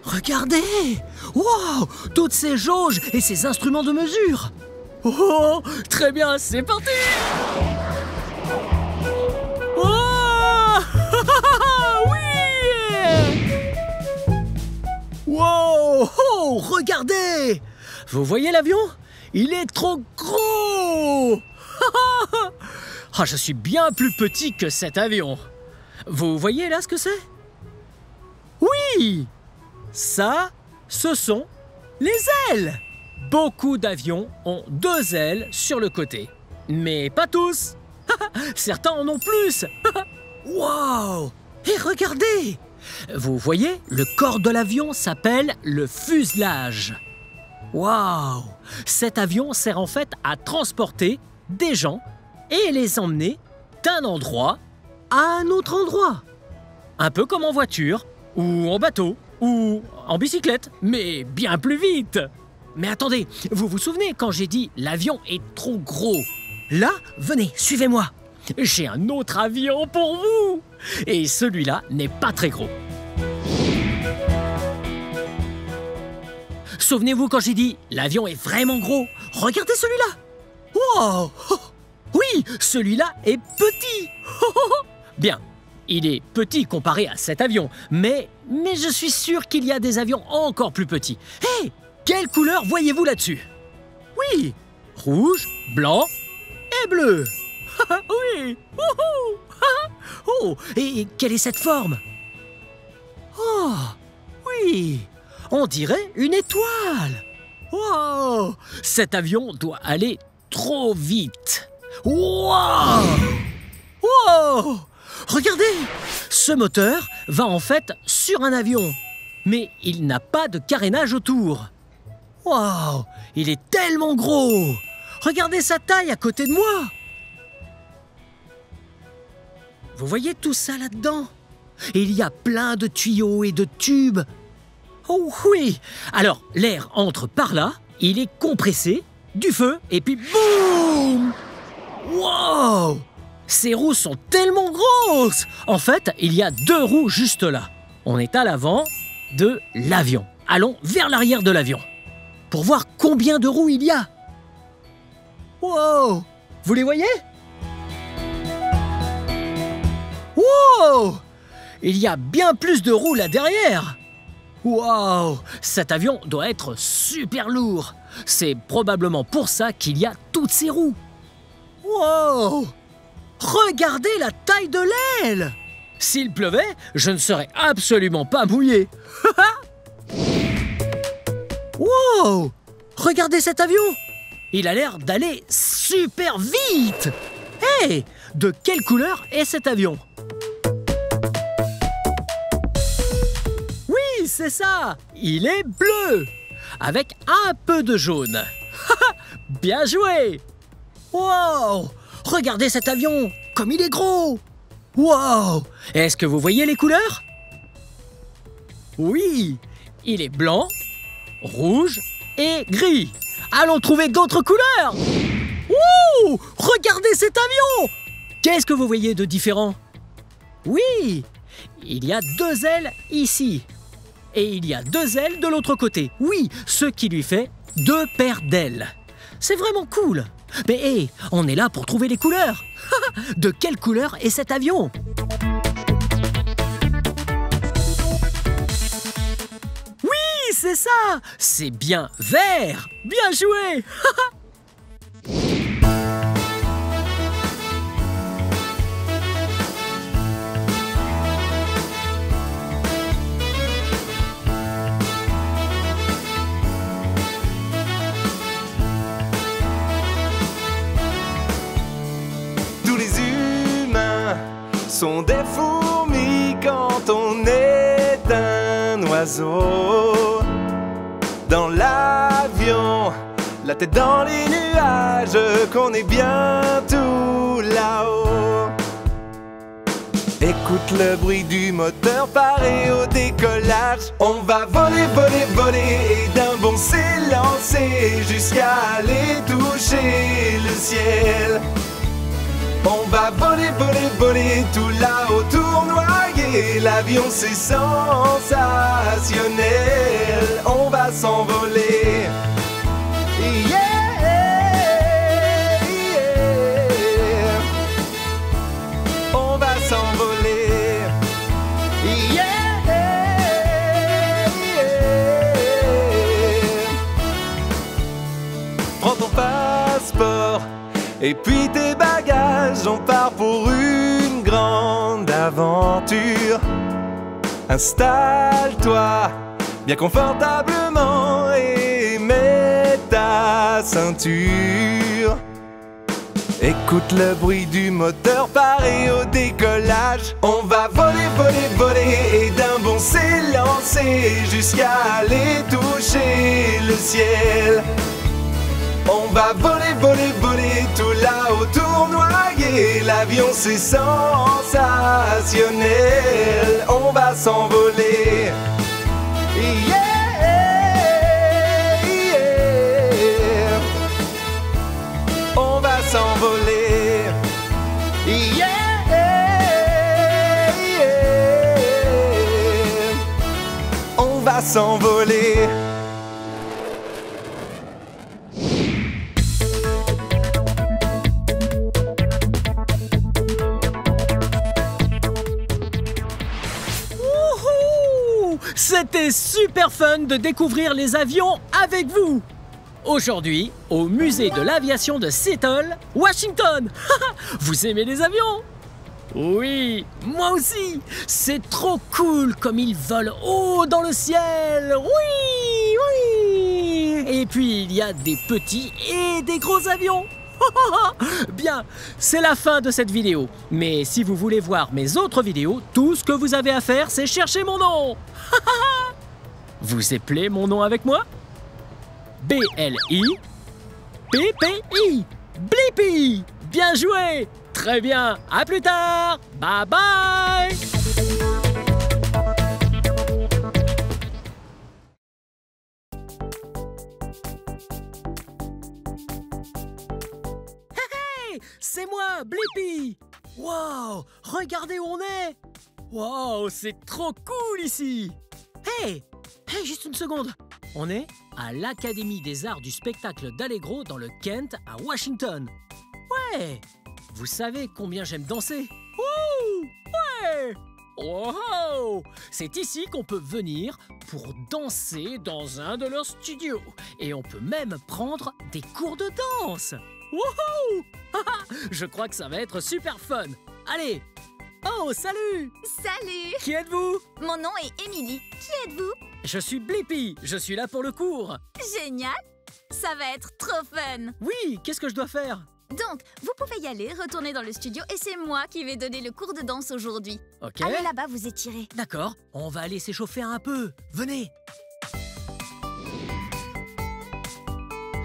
Regardez! Wow! Toutes ces jauges et ces instruments de mesure. Oh! Très bien, c'est parti! Oh! Oui! Wow! Oh! Regardez! Vous voyez l'avion? Il est trop gros! Ah, je suis bien plus petit que cet avion. Vous voyez là ce que c'est? Oui! Ça, ce sont les ailes. Beaucoup d'avions ont 2 ailes sur le côté. Mais pas tous. Certains en ont plus. Wow! Et regardez! Vous voyez, le corps de l'avion s'appelle le fuselage. Waouh! Cet avion sert en fait à transporter des gens et les emmener d'un endroit à un autre endroit. Un peu comme en voiture, ou en bateau, ou en bicyclette, mais bien plus vite. Mais attendez, vous vous souvenez quand j'ai dit l'avion est trop gros? Là, venez, suivez-moi. J'ai un autre avion pour vous. Et celui-là n'est pas très gros. Souvenez-vous quand j'ai dit l'avion est vraiment gros? Regardez celui-là. Wow! Oui, celui-là est petit. Bien, il est petit comparé à cet avion, mais je suis sûr qu'il y a des avions encore plus petits. Hé! Quelle couleur voyez-vous là-dessus? Oui, rouge, blanc et bleu. Oui. Oh, et quelle est cette forme? Oh, oui. On dirait une étoile. Wow! Cet avion doit aller trop vite. Wow! Wow! Regardez! Ce moteur va en fait sur un avion. Mais il n'a pas de carénage autour. Wow! Il est tellement gros! Regardez sa taille à côté de moi! Vous voyez tout ça là-dedans? Il y a plein de tuyaux et de tubes. Oh oui! Alors, l'air entre par là, il est compressé, du feu, et puis boum! Wow! Ces roues sont tellement grosses! En fait, il y a 2 roues juste là. On est à l'avant de l'avion. Allons vers l'arrière de l'avion pour voir combien de roues il y a. Wow! Vous les voyez? Wow! Il y a bien plus de roues là derrière. Wow! Cet avion doit être super lourd. C'est probablement pour ça qu'il y a toutes ces roues. Wow! Regardez la taille de l'aile! S'il pleuvait, je ne serais absolument pas mouillé. Wow! Regardez cet avion! Il a l'air d'aller super vite! Hé! De quelle couleur est cet avion? Oui, c'est ça! Il est bleu! Avec un peu de jaune. Bien joué! Wow! Regardez cet avion! Comme il est gros! Wow! Est-ce que vous voyez les couleurs? Oui! Il est blanc, rouge et gris. Allons trouver d'autres couleurs! Ouh! Regardez cet avion! Qu'est-ce que vous voyez de différent? Oui! Il y a 2 ailes ici. Et il y a 2 ailes de l'autre côté. Oui, ce qui lui fait 2 paires d'ailes. C'est vraiment cool. Mais hé, on est là pour trouver les couleurs. De quelle couleur est cet avion? Oui, c'est ça! C'est bien vert! Bien joué! Tous les humains sont des fourmis quand on est un oiseau. Dans l'avion, la tête dans les nuages, qu'on est bientôt là-haut. Écoute le bruit du moteur paré au décollage. On va voler, voler, voler et d'un bond s'élancer jusqu'à aller toucher le ciel. On va voler, voler, voler tout là-haut, tournoyer. L'avion c'est sensationnel. On va s'envoler. Yeah, yeah. On va s'envoler. Yeah, yeah. Prends ton passeport et puis tes bagages, on part pour une grande aventure. Installe-toi bien confortablement et mets ta ceinture. Écoute le bruit du moteur paré au décollage. On va voler, voler, voler et d'un bond s'élancer jusqu'à aller toucher le ciel. On va voler, voler, voler tout là-haut, tournoyer. L'avion c'est sensationnel. On va s'envoler. Yeah, yeah. On va s'envoler. Yeah, yeah. On va s'envoler. C'était super fun de découvrir les avions avec vous. Aujourd'hui, au musée de l'aviation de Seattle, Washington. Vous aimez les avions? Oui, moi aussi. C'est trop cool comme ils volent haut dans le ciel. Oui, oui. Et puis il y a des petits et des gros avions. Bien, c'est la fin de cette vidéo. Mais si vous voulez voir mes autres vidéos, tout ce que vous avez à faire, c'est chercher mon nom. Vous appelez mon nom avec moi? B-L-I-P-P-I. Blippi. Bien joué. Très bien. À plus tard. Bye bye. C'est moi, Blippi. Wow, regardez où on est. Wow, c'est trop cool ici. Hey, juste une seconde. On est à l'Académie des Arts du Spectacle d'Allegro dans le Kent à Washington. Ouais, vous savez combien j'aime danser. Wouh, ouais. Wow, c'est ici qu'on peut venir pour danser dans un de leurs studios. Et on peut même prendre des cours de danse. Wouhou! Je crois que ça va être super fun. Allez! Oh, salut! Salut! Qui êtes-vous? Mon nom est Émilie. Qui êtes-vous? Je suis Blippi. Je suis là pour le cours. Génial! Ça va être trop fun! Oui, qu'est-ce que je dois faire? Donc, vous pouvez y aller, retourner dans le studio et c'est moi qui vais donner le cours de danse aujourd'hui. Ok. Allez là-bas vous étirer. D'accord, on va aller s'échauffer un peu. Venez!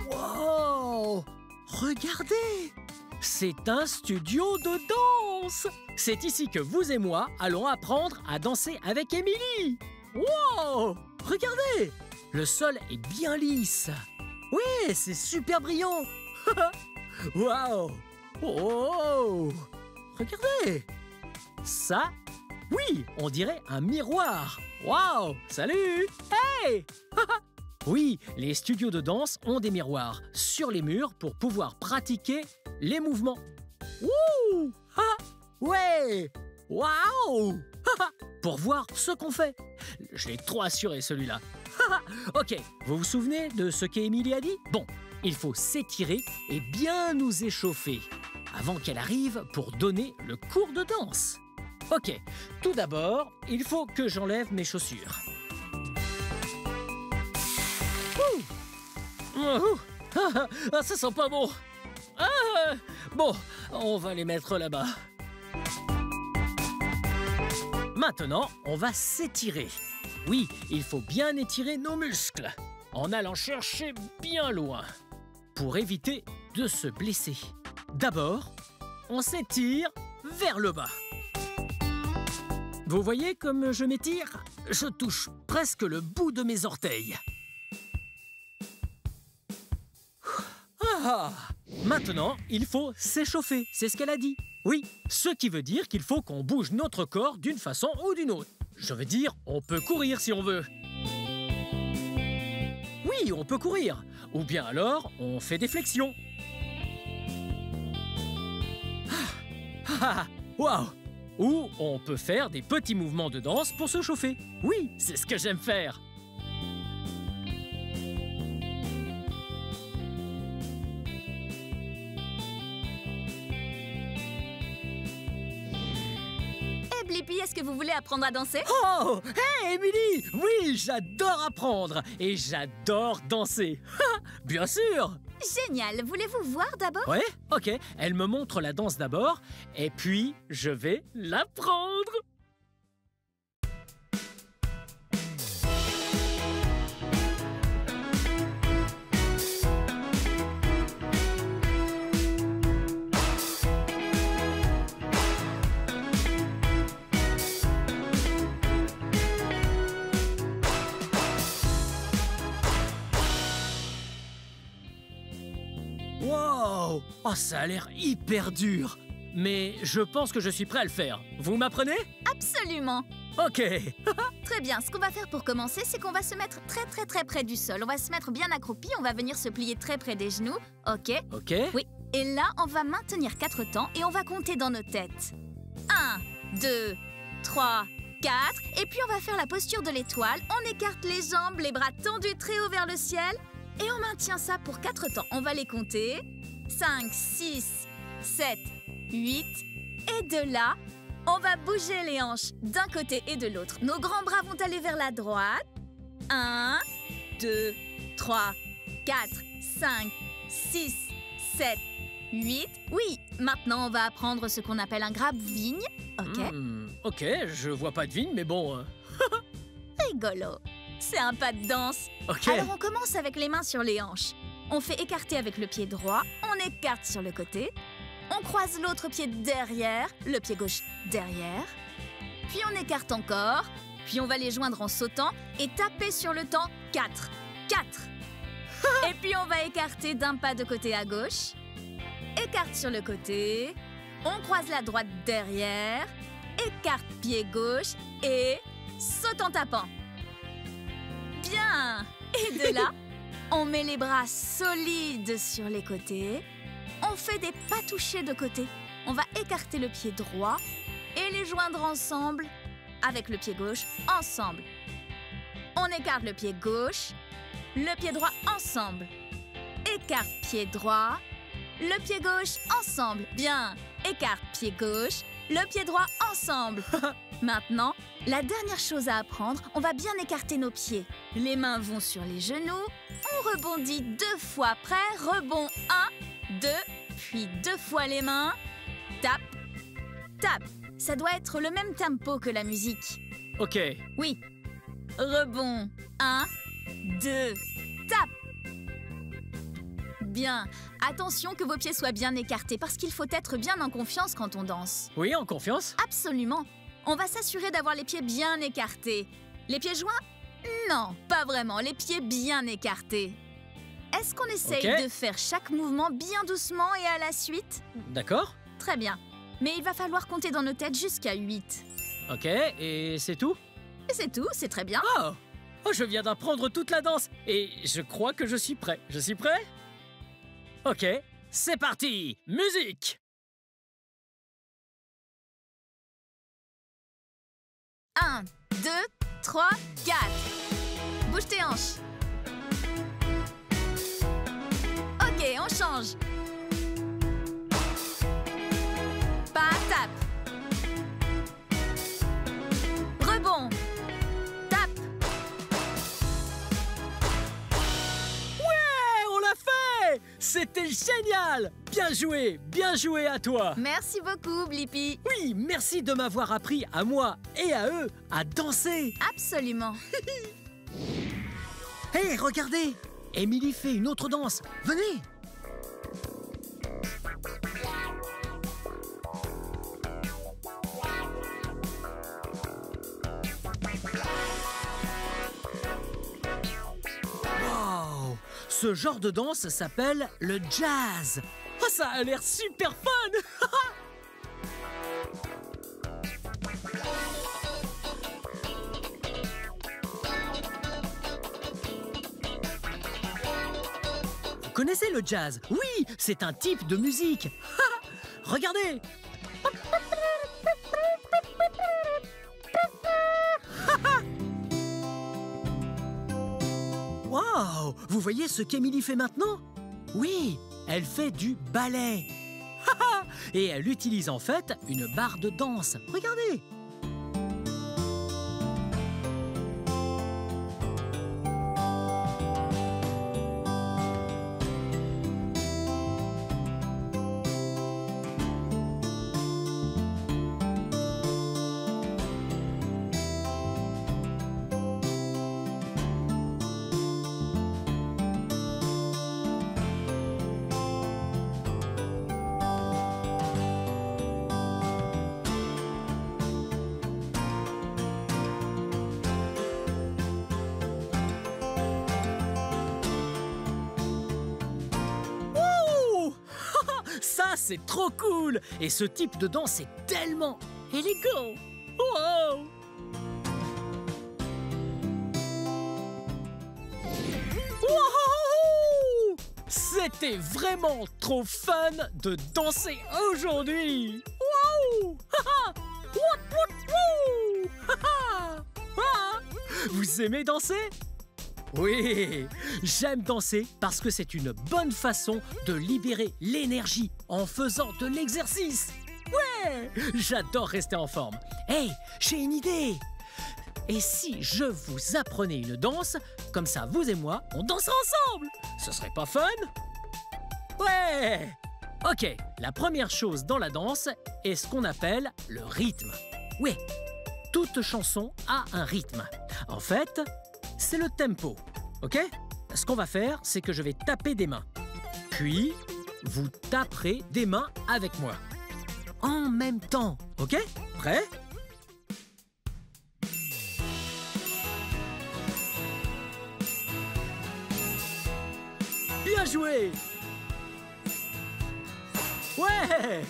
Wow! Regardez! C'est un studio de danse! C'est ici que vous et moi allons apprendre à danser avec Émilie! Wow! Regardez! Le sol est bien lisse. Oui, c'est super brillant! Wow! Oh! Regardez! Ça, oui, on dirait un miroir! Wow! Salut! Hey! Oui, les studios de danse ont des miroirs sur les murs pour pouvoir pratiquer les mouvements. Wouh! Ah! Ouais! Waouh! Pour voir ce qu'on fait. Je l'ai trop assuré celui-là. Ok, vous vous souvenez de ce qu'Émilie a dit? Bon, il faut s'étirer et bien nous échauffer avant qu'elle arrive pour donner le cours de danse. Ok, tout d'abord, il faut que j'enlève mes chaussures. Ah, ça sent pas bon. Ah, bon, on va les mettre là-bas. Maintenant, on va s'étirer. Oui, il faut bien étirer nos muscles en allant chercher bien loin pour éviter de se blesser. D'abord, on s'étire vers le bas. Vous voyez comme je m'étire? Je touche presque le bout de mes orteils. Ah, maintenant, il faut s'échauffer, c'est ce qu'elle a dit. Oui, ce qui veut dire qu'il faut qu'on bouge notre corps d'une façon ou d'une autre. Je veux dire, on peut courir si on veut. Oui, on peut courir. Ou bien alors, on fait des flexions. Waouh! Ou on peut faire des petits mouvements de danse pour se chauffer. Oui, c'est ce que j'aime faire. Blippi, est-ce que vous voulez apprendre à danser? Oh! Hey, Émilie! Oui, j'adore apprendre et j'adore danser. Bien sûr! Génial! Voulez-vous voir d'abord? Ouais, ok. Elle me montre la danse d'abord et puis je vais l'apprendre. Wow! Oh, ça a l'air hyper dur. Mais je pense que je suis prêt à le faire. Vous m'apprenez? Absolument! Ok. Très bien, ce qu'on va faire pour commencer, c'est qu'on va se mettre très près du sol. On va se mettre bien accroupi, on va venir se plier très près des genoux. Ok? Ok. Oui. Et là, on va maintenir 4 temps et on va compter dans nos têtes. 1, 2, 3, 4. Et puis on va faire la posture de l'étoile. On écarte les jambes, les bras tendus très haut vers le ciel. Et on maintient ça pour 4 temps. On va les compter. 5, 6, 7, 8. Et de là, On va bouger les hanches d'un côté et de l'autre. Nos grands bras vont aller vers la droite. 1, 2, 3, 4, 5, 6, 7, 8. Oui, maintenant on va apprendre ce qu'on appelle un grappe-vigne. Ok? Ok, je vois pas de vigne, mais bon... Rigolo. C'est un pas de danse. Ok. Alors on commence avec les mains sur les hanches. On fait écarter avec le pied droit, on écarte sur le côté. On croise l'autre pied derrière, le pied gauche derrière. Puis on écarte encore. Puis on va les joindre en sautant et taper sur le temps 4. 4. Et puis on va écarter d'un pas de côté à gauche. Écarte sur le côté. On croise la droite derrière. Écarte pied gauche et saute en tapant. Bien. Et de là, on met les bras solides sur les côtés. On fait des pas touchés de côté. On va écarter le pied droit et les joindre ensemble avec le pied gauche ensemble. On écarte le pied gauche, le pied droit ensemble. Écarte pied droit, le pied gauche ensemble. Bien. Écarte pied gauche, le pied droit ensemble. Maintenant, la dernière chose à apprendre, on va bien écarter nos pieds. Les mains vont sur les genoux. On rebondit 2 fois. Prêt? Rebond 1, 2, puis 2 fois les mains. Tape, tape. Ça doit être le même tempo que la musique. Ok. Oui. Rebond 1, 2, tape. Bien. Attention que vos pieds soient bien écartés parce qu'il faut être bien en confiance quand on danse. Oui, en confiance? Absolument. On va s'assurer d'avoir les pieds bien écartés. Les pieds joints? Non, pas vraiment. Les pieds bien écartés. Est-ce qu'on essaye Ok. de faire chaque mouvement bien doucement et à la suite? D'accord. Très bien. Mais il va falloir compter dans nos têtes jusqu'à 8. Ok, et c'est tout? Et c'est tout, c'est très bien. Oh! Oh, je viens d'apprendre toute la danse et je crois que je suis prêt. Je suis prêt? Ok, c'est parti! Musique! 1, 2, 3, 4. Bouge tes hanches. Ok, on change. Pas, tape. Rebond. Tape. Ouais, on l'a fait! C'était génial! Bien joué à toi! Merci beaucoup, Blippi. Oui, merci de m'avoir appris à moi et à eux à danser! Absolument. Hé, regardez! Émilie fait une autre danse. Venez! Wow! Ce genre de danse s'appelle le jazz. Oh, ça a l'air super fun! Vous connaissez le jazz? Oui, c'est un type de musique. Regardez! Waouh! Vous voyez ce qu'Émilie fait maintenant? Oui, elle fait du ballet. Et elle utilise en fait une barre de danse. Regardez! Ça, c'est trop cool! Et ce type de danse est tellement élégant! Wow! Wow! C'était vraiment trop fun de danser aujourd'hui! Wow! Vous aimez danser? Oui, j'aime danser parce que c'est une bonne façon de libérer l'énergie en faisant de l'exercice. Ouais! Ouais! J'adore rester en forme. Hey, j'ai une idée! Et si je vous apprenais une danse, comme ça vous et moi, on danserait ensemble? Ce serait pas fun? Ouais! Ok, la première chose dans la danse est ce qu'on appelle le rythme. Oui, toute chanson a un rythme. En fait, c'est le tempo, ok? Ce qu'on va faire, c'est que je vais taper des mains. Puis, vous taperez des mains avec moi. En même temps, ok? Prêt? Bien joué! Ouais!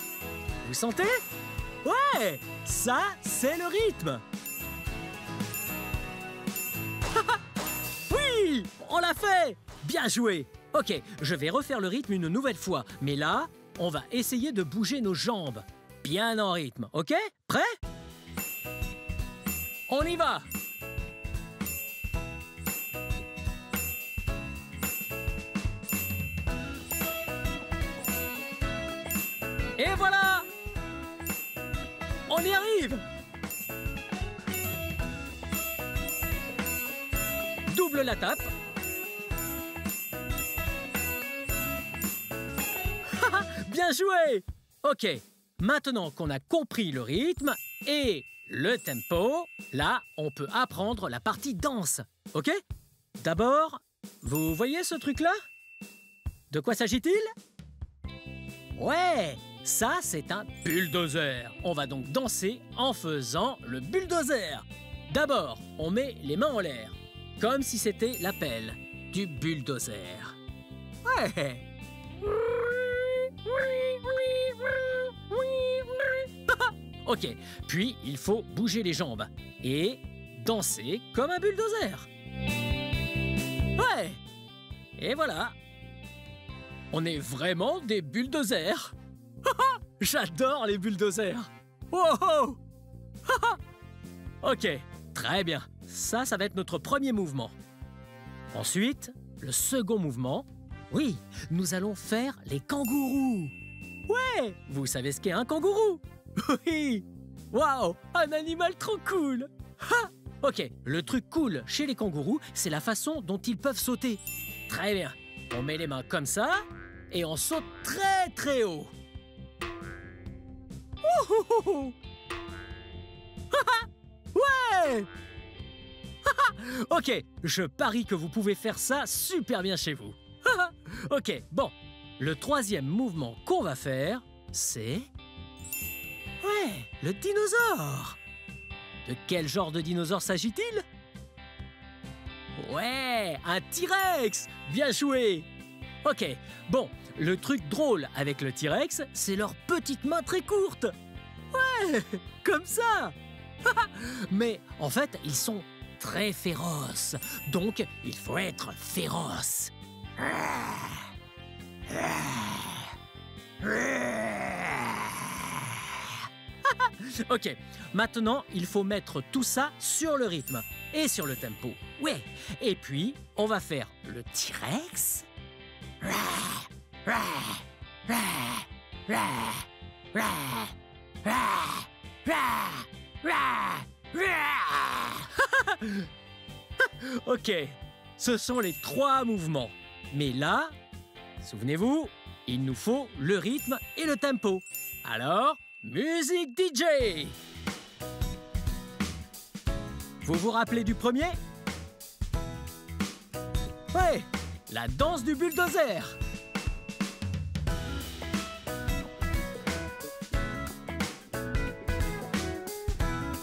Vous sentez? Ouais! Ça, c'est le rythme! Oui! On l'a fait! Bien joué! Ok, je vais refaire le rythme une nouvelle fois. Mais là, on va essayer de bouger nos jambes. Bien en rythme, ok? Prêt? On y va! Et voilà! On y arrive! Double la tape. Bien joué! Ok, maintenant qu'on a compris le rythme et le tempo, là, on peut apprendre la partie danse, ok? D'abord, vous voyez ce truc-là? De quoi s'agit-il? Ouais! Ça, c'est un bulldozer. On va donc danser en faisant le bulldozer. D'abord, on met les mains en l'air, comme si c'était la pelle du bulldozer. Ouais! Ok, puis il faut bouger les jambes et danser comme un bulldozer. Ouais! Et voilà! On est vraiment des bulldozers. J'adore les bulldozers. Wow! Ok, très bien. Ça va être notre premier mouvement. Ensuite, le second mouvement. Oui, nous allons faire les kangourous. Ouais! Vous savez ce qu'est un kangourou? Oui! Waouh! Un animal trop cool! Ha! Ok, le truc cool chez les kangourous, c'est la façon dont ils peuvent sauter. Très bien. On met les mains comme ça et on saute très très haut. Ouhouhou! Ouais! Ok, je parie que vous pouvez faire ça super bien chez vous. Ok, bon. Le troisième mouvement qu'on va faire, c'est... Ouais, le dinosaure! De quel genre de dinosaure s'agit-il? Ouais, un T-Rex! Bien joué! Ok, bon, le truc drôle avec le T-Rex, c'est leurs petites mains très courtes. Ouais, comme ça. Mais en fait, ils sont très féroces. Donc, il faut être féroce. Ok, maintenant, il faut mettre tout ça sur le rythme et sur le tempo. Ouais, et puis, on va faire le T-Rex. Ok, ce sont les 3 mouvements. Mais là, souvenez-vous, il nous faut le rythme et le tempo. Alors, musique DJ! Vous vous rappelez du premier? Ouais, la danse du bulldozer.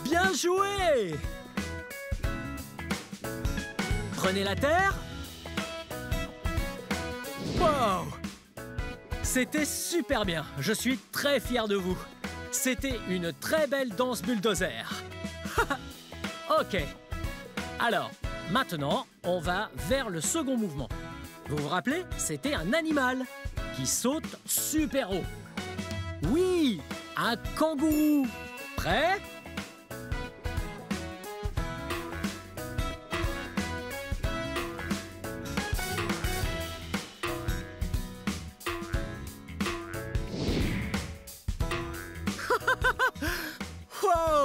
Bien joué! Prenez la terre. Wow! C'était super bien. Je suis très fier de vous. C'était une très belle danse bulldozer. Ok. Alors, maintenant, on va vers le second mouvement. Vous vous rappelez? C'était un animal qui saute super haut. Oui, un kangourou. Prêt?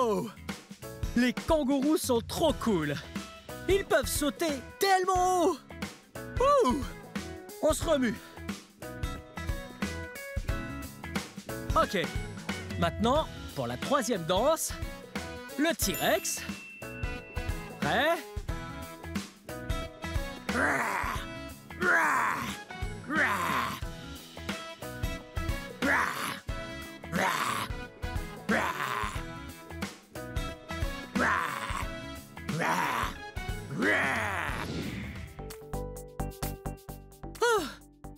Wow! Les kangourous sont trop cool. Ils peuvent sauter tellement haut. Ouh! On se remue. Ok. Maintenant, pour la troisième danse, le T-Rex. Prêt?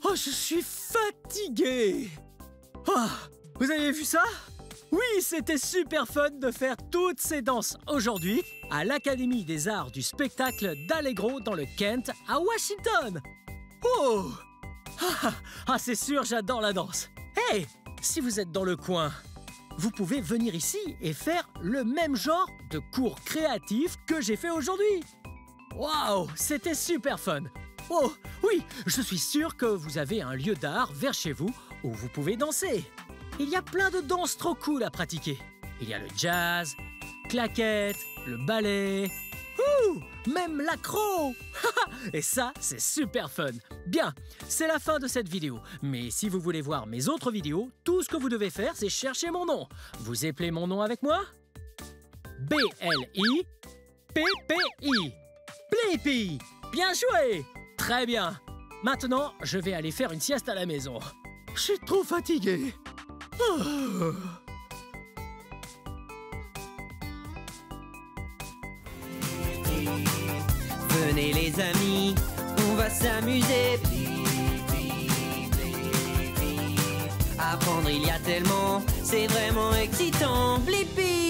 Oh, je suis fatigué. Oh, vous avez vu ça? Oui, c'était super fun de faire toutes ces danses aujourd'hui à l'Académie des Arts du Spectacle d'Allegro dans le Kent à Washington. Oh! C'est sûr, j'adore la danse. Hey, si vous êtes dans le coin, vous pouvez venir ici et faire le même genre de cours créatifs que j'ai fait aujourd'hui. Waouh, c'était super fun. Oh, oui, je suis sûr que vous avez un lieu d'art vers chez vous où vous pouvez danser. Il y a plein de danses trop cool à pratiquer. Il y a le jazz, claquette, le ballet, même l'accro. Et ça, c'est super fun. Bien, c'est la fin de cette vidéo. Mais si vous voulez voir mes autres vidéos, tout ce que vous devez faire, c'est chercher mon nom. Vous appelez mon nom avec moi? Blippi. Blippi. Bien joué. Très bien. Maintenant, je vais aller faire une sieste à la maison. Je suis trop fatigué. Venez les amis, on va s'amuser. Apprendre il y a tellement, c'est vraiment excitant. Blippi.